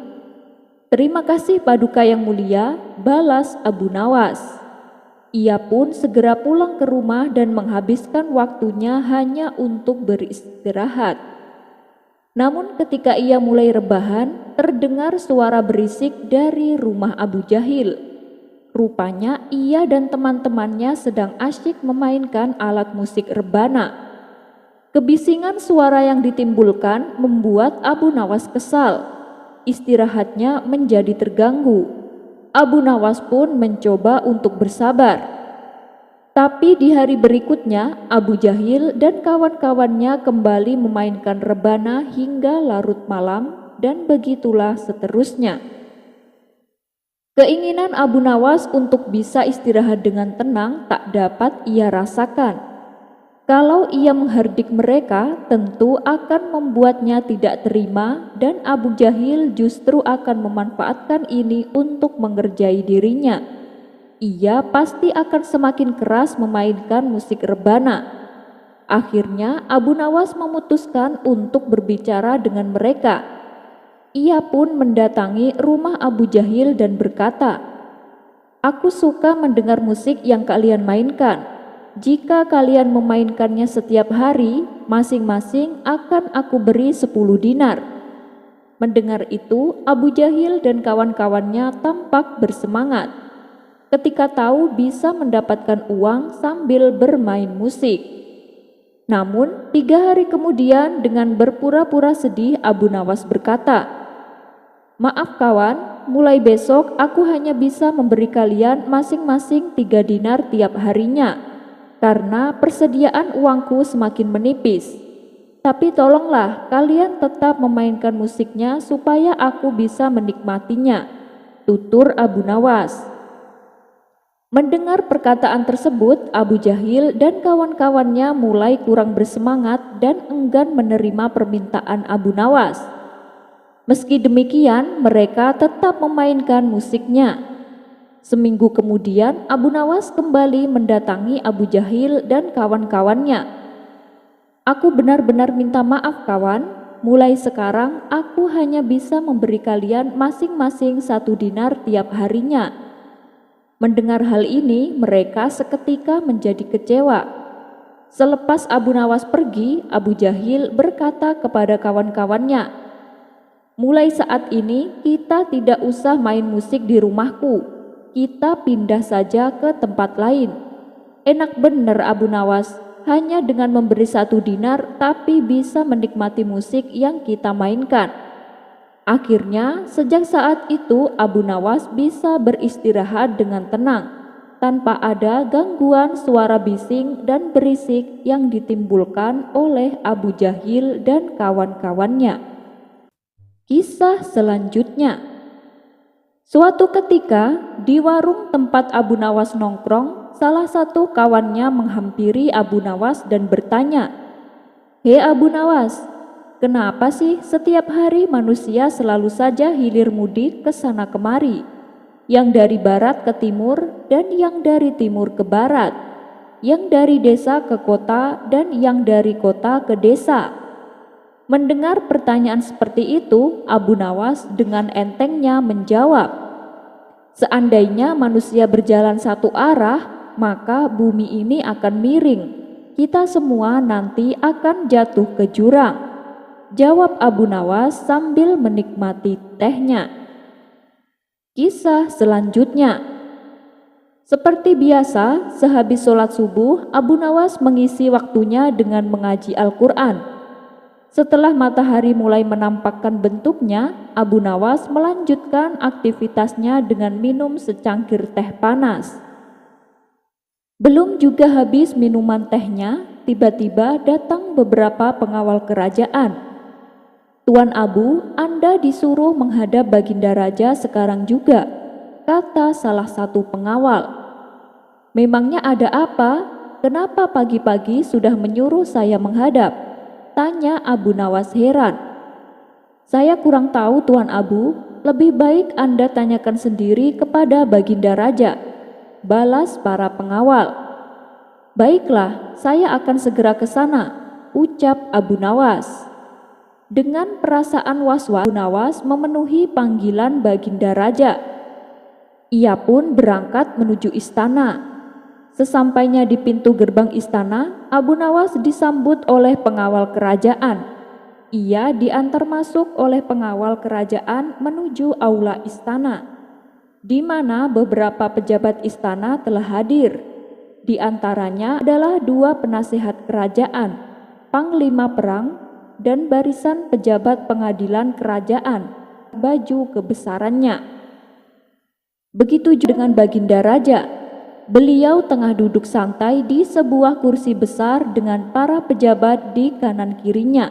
Terima kasih Paduka yang mulia, balas Abu Nawas. Ia pun segera pulang ke rumah dan menghabiskan waktunya hanya untuk beristirahat. Namun ketika ia mulai rebahan, terdengar suara berisik dari rumah Abu Jahil. Rupanya ia dan teman-temannya sedang asyik memainkan alat musik rebana. Kebisingan suara yang ditimbulkan membuat Abu Nawas kesal. Istirahatnya menjadi terganggu. Abu Nawas pun mencoba untuk bersabar. Tapi di hari berikutnya, Abu Jahil dan kawan-kawannya kembali memainkan rebana hingga larut malam dan begitulah seterusnya. Keinginan Abu Nawas untuk bisa istirahat dengan tenang tak dapat ia rasakan. Kalau ia menghardik mereka, tentu akan membuatnya tidak terima dan Abu Jahil justru akan memanfaatkan ini untuk mengerjai dirinya. Ia pasti akan semakin keras memainkan musik rebana. Akhirnya Abu Nawas memutuskan untuk berbicara dengan mereka. Ia pun mendatangi rumah Abu Jahil dan berkata, "Aku suka mendengar musik yang kalian mainkan. Jika kalian memainkannya setiap hari, masing-masing akan aku beri 10 dinar." Mendengar itu, Abu Jahil dan kawan-kawannya tampak bersemangat ketika tahu bisa mendapatkan uang sambil bermain musik. Namun 3 hari kemudian dengan berpura-pura sedih Abu Nawas berkata, "Maaf kawan, mulai besok aku hanya bisa memberi kalian masing-masing 3 dinar tiap harinya karena persediaan uangku semakin menipis. Tapi tolonglah kalian tetap memainkan musiknya supaya aku bisa menikmatinya," tutur Abu Nawas. Mendengar perkataan tersebut, Abu Jahil dan kawan-kawannya mulai kurang bersemangat dan enggan menerima permintaan Abu Nawas. Meski demikian, mereka tetap memainkan musiknya. Seminggu kemudian, Abu Nawas kembali mendatangi Abu Jahil dan kawan-kawannya. "Aku benar-benar minta maaf kawan, mulai sekarang aku hanya bisa memberi kalian masing-masing 1 dinar tiap harinya." Mendengar hal ini, mereka seketika menjadi kecewa. Selepas Abu Nawas pergi, Abu Jahil berkata kepada kawan-kawannya, "Mulai saat ini kita tidak usah main musik di rumahku. Kita pindah saja ke tempat lain." Enak bener Abu Nawas, hanya dengan memberi 1 dinar tapi bisa menikmati musik yang kita mainkan. Akhirnya, sejak saat itu Abu Nawas bisa beristirahat dengan tenang, tanpa ada gangguan suara bising dan berisik yang ditimbulkan oleh Abu Jahil dan kawan-kawannya. Kisah selanjutnya. Suatu ketika, di warung tempat Abu Nawas nongkrong, salah satu kawannya menghampiri Abu Nawas dan bertanya, "Hei Abu Nawas, kenapa sih setiap hari manusia selalu saja hilir mudik ke sana kemari, yang dari barat ke timur dan yang dari timur ke barat, yang dari desa ke kota dan yang dari kota ke desa?" Mendengar pertanyaan seperti itu, Abu Nawas dengan entengnya menjawab, "Seandainya manusia berjalan satu arah, maka bumi ini akan miring. Kita semua nanti akan jatuh ke jurang," jawab Abu Nawas sambil menikmati tehnya. Kisah selanjutnya. Seperti biasa, sehabis sholat subuh, Abu Nawas mengisi waktunya dengan mengaji Al-Quran. Setelah matahari mulai menampakkan bentuknya, Abu Nawas melanjutkan aktivitasnya dengan minum secangkir teh panas. Belum juga habis minuman tehnya, tiba-tiba datang beberapa pengawal kerajaan. "Tuan Abu, Anda disuruh menghadap Baginda Raja sekarang juga," kata salah satu pengawal. "Memangnya ada apa? Kenapa pagi-pagi sudah menyuruh saya menghadap?" tanya Abu Nawas heran. "Saya kurang tahu Tuan Abu, lebih baik Anda tanyakan sendiri kepada Baginda Raja, balas para pengawal. Baiklah, saya akan segera ke sana, ucap Abu Nawas. Dengan perasaan was-was, Abu Nawas memenuhi panggilan Baginda Raja. Ia pun berangkat menuju istana. Sesampainya di pintu gerbang istana, Abu Nawas disambut oleh pengawal kerajaan. Ia diantar masuk oleh pengawal kerajaan menuju aula istana, di mana beberapa pejabat istana telah hadir. Di antaranya adalah 2 penasehat kerajaan, panglima perang, dan barisan pejabat pengadilan kerajaan, baju kebesarannya. Begitu juga dengan Baginda Raja. Beliau tengah duduk santai di sebuah kursi besar dengan para pejabat di kanan kirinya.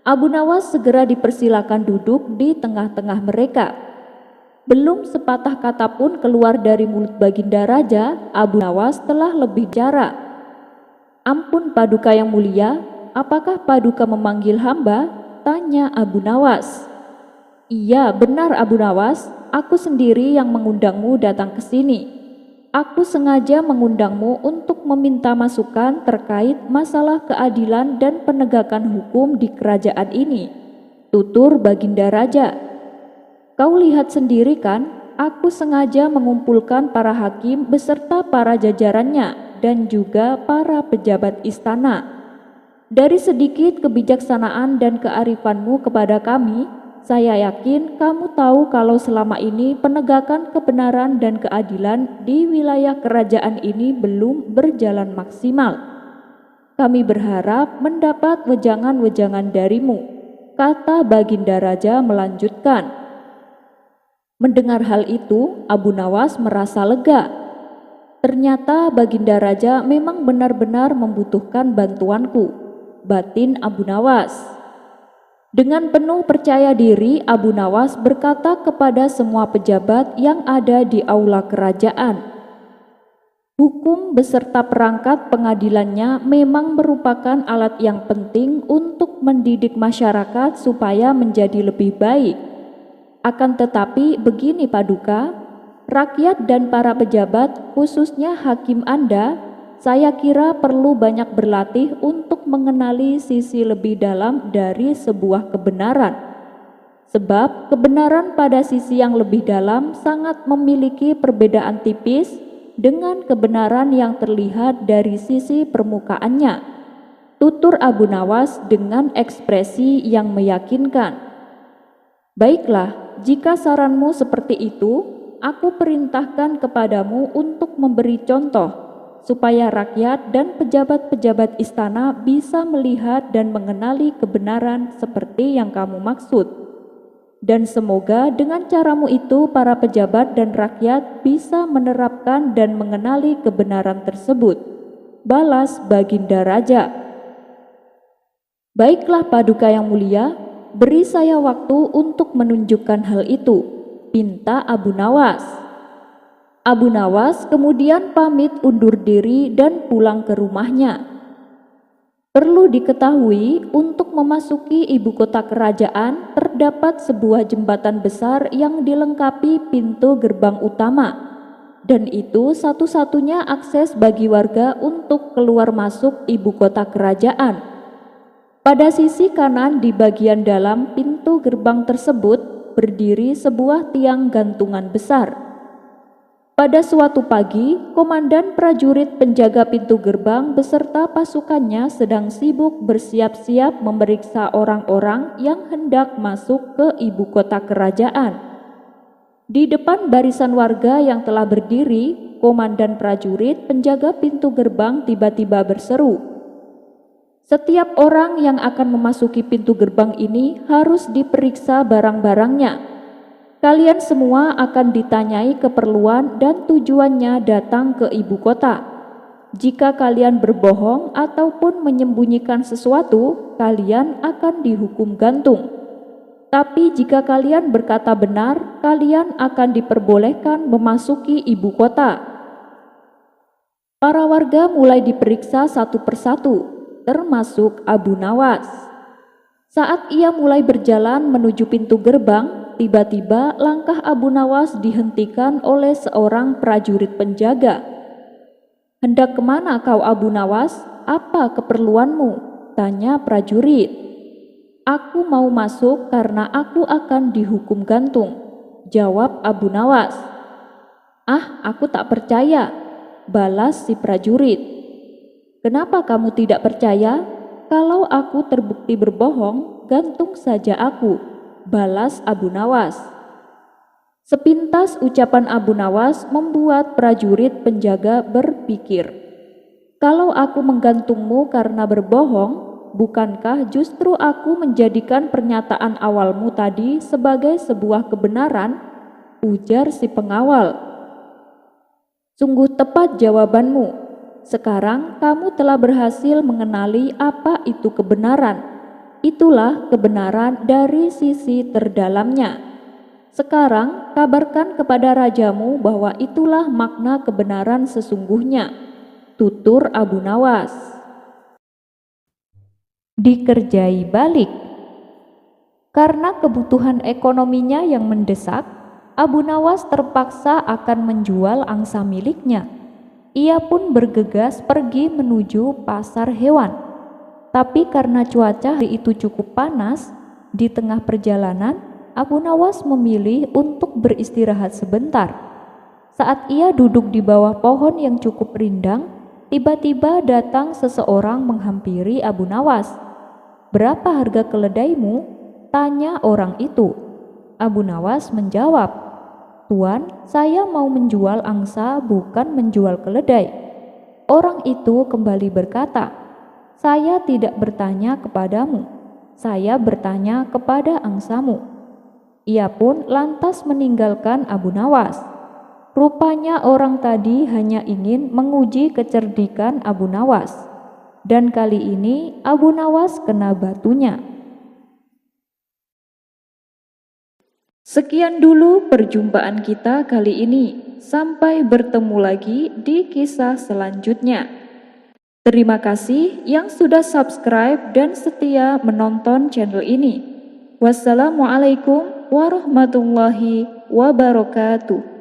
Abu Nawas segera dipersilakan duduk di tengah-tengah mereka. Belum sepatah kata pun keluar dari mulut Baginda Raja, Abu Nawas telah lebih bicara. "Ampun Paduka yang mulia, apakah Paduka memanggil hamba?" tanya Abu Nawas. "Iya, benar Abu Nawas, aku sendiri yang mengundangmu datang ke sini. Aku sengaja mengundangmu untuk meminta masukan terkait masalah keadilan dan penegakan hukum di kerajaan ini," tutur Baginda Raja. "Kau lihat sendiri kan, aku sengaja mengumpulkan para hakim beserta para jajarannya dan juga para pejabat istana. Dari sedikit kebijaksanaan dan kearifanmu kepada kami, saya yakin kamu tahu kalau selama ini penegakan kebenaran dan keadilan di wilayah kerajaan ini belum berjalan maksimal. Kami berharap mendapat wejangan-wejangan darimu," kata Baginda Raja melanjutkan. Mendengar hal itu, Abu Nawas merasa lega. Ternyata Baginda Raja memang benar-benar membutuhkan bantuanku, batin Abu Nawas. Dengan penuh percaya diri, Abu Nawas berkata kepada semua pejabat yang ada di aula kerajaan, "Hukum beserta perangkat pengadilannya memang merupakan alat yang penting untuk mendidik masyarakat supaya menjadi lebih baik. Akan tetapi begini Paduka, rakyat dan para pejabat, khususnya hakim Anda, saya kira perlu banyak berlatih untuk mengenali sisi lebih dalam dari sebuah kebenaran. Sebab kebenaran pada sisi yang lebih dalam sangat memiliki perbedaan tipis dengan kebenaran yang terlihat dari sisi permukaannya," tutur Abu Nawas dengan ekspresi yang meyakinkan. "Baiklah, jika saranmu seperti itu, aku perintahkan kepadamu untuk memberi contoh supaya rakyat dan pejabat-pejabat istana bisa melihat dan mengenali kebenaran seperti yang kamu maksud. Dan semoga dengan caramu itu para pejabat dan rakyat bisa menerapkan dan mengenali kebenaran tersebut," balas Baginda Raja. "Baiklah Paduka yang mulia, beri saya waktu untuk menunjukkan hal itu," pinta Abu Nawas. Abu Nawas kemudian pamit undur diri dan pulang ke rumahnya. Perlu diketahui, untuk memasuki ibu kota kerajaan terdapat sebuah jembatan besar yang dilengkapi pintu gerbang utama, dan itu satu-satunya akses bagi warga untuk keluar masuk ibu kota kerajaan. Pada sisi kanan di bagian dalam pintu gerbang tersebut berdiri sebuah tiang gantungan besar. Pada suatu pagi, komandan prajurit penjaga pintu gerbang beserta pasukannya sedang sibuk bersiap-siap memeriksa orang-orang yang hendak masuk ke ibu kota kerajaan. Di depan barisan warga yang telah berdiri, komandan prajurit penjaga pintu gerbang tiba-tiba berseru, "Setiap orang yang akan memasuki pintu gerbang ini harus diperiksa barang-barangnya. Kalian semua akan ditanyai keperluan dan tujuannya datang ke ibu kota. Jika kalian berbohong ataupun menyembunyikan sesuatu, kalian akan dihukum gantung. Tapi jika kalian berkata benar, kalian akan diperbolehkan memasuki ibu kota." Para warga mulai diperiksa satu persatu, termasuk Abu Nawas. Saat ia mulai berjalan menuju pintu gerbang, tiba-tiba langkah Abu Nawas dihentikan oleh seorang prajurit penjaga. "Hendak kemana kau Abu Nawas? Apa keperluanmu?" tanya prajurit. "Aku mau masuk karena aku akan dihukum gantung," jawab Abu Nawas. "Ah, aku tak percaya," balas si prajurit. "Kenapa kamu tidak percaya? Kalau aku terbukti berbohong, gantung saja aku," balas Abu Nawas. Sepintas ucapan Abu Nawas membuat prajurit penjaga berpikir, "Kalau aku menggantungmu karena berbohong, bukankah justru aku menjadikan pernyataan awalmu tadi sebagai sebuah kebenaran?" ujar si pengawal. "Sungguh tepat jawabanmu. Sekarang kamu telah berhasil mengenali apa itu kebenaran. Itulah kebenaran dari sisi terdalamnya. Sekarang kabarkan kepada rajamu bahwa itulah makna kebenaran sesungguhnya," tutur Abu Nawas. Dikerjai balik. Karena kebutuhan ekonominya yang mendesak, Abu Nawas terpaksa akan menjual angsa miliknya. Ia pun bergegas pergi menuju pasar hewan. Tapi karena cuaca hari itu cukup panas, di tengah perjalanan Abu Nawas memilih untuk beristirahat sebentar. Saat ia duduk di bawah pohon yang cukup rindang, tiba-tiba datang seseorang menghampiri Abu Nawas. "Berapa harga keledaimu?" tanya orang itu. Abu Nawas menjawab, "Tuan, saya mau menjual angsa, bukan menjual keledai." Orang itu kembali berkata, "Saya tidak bertanya kepadamu, saya bertanya kepada angsamu." Ia pun lantas meninggalkan Abu Nawas. Rupanya orang tadi hanya ingin menguji kecerdikan Abu Nawas. Dan kali ini Abu Nawas kena batunya. Sekian dulu perjumpaan kita kali ini. Sampai bertemu lagi di kisah selanjutnya. Terima kasih yang sudah subscribe dan setia menonton channel ini. Wassalamualaikum warahmatullahi wabarakatuh.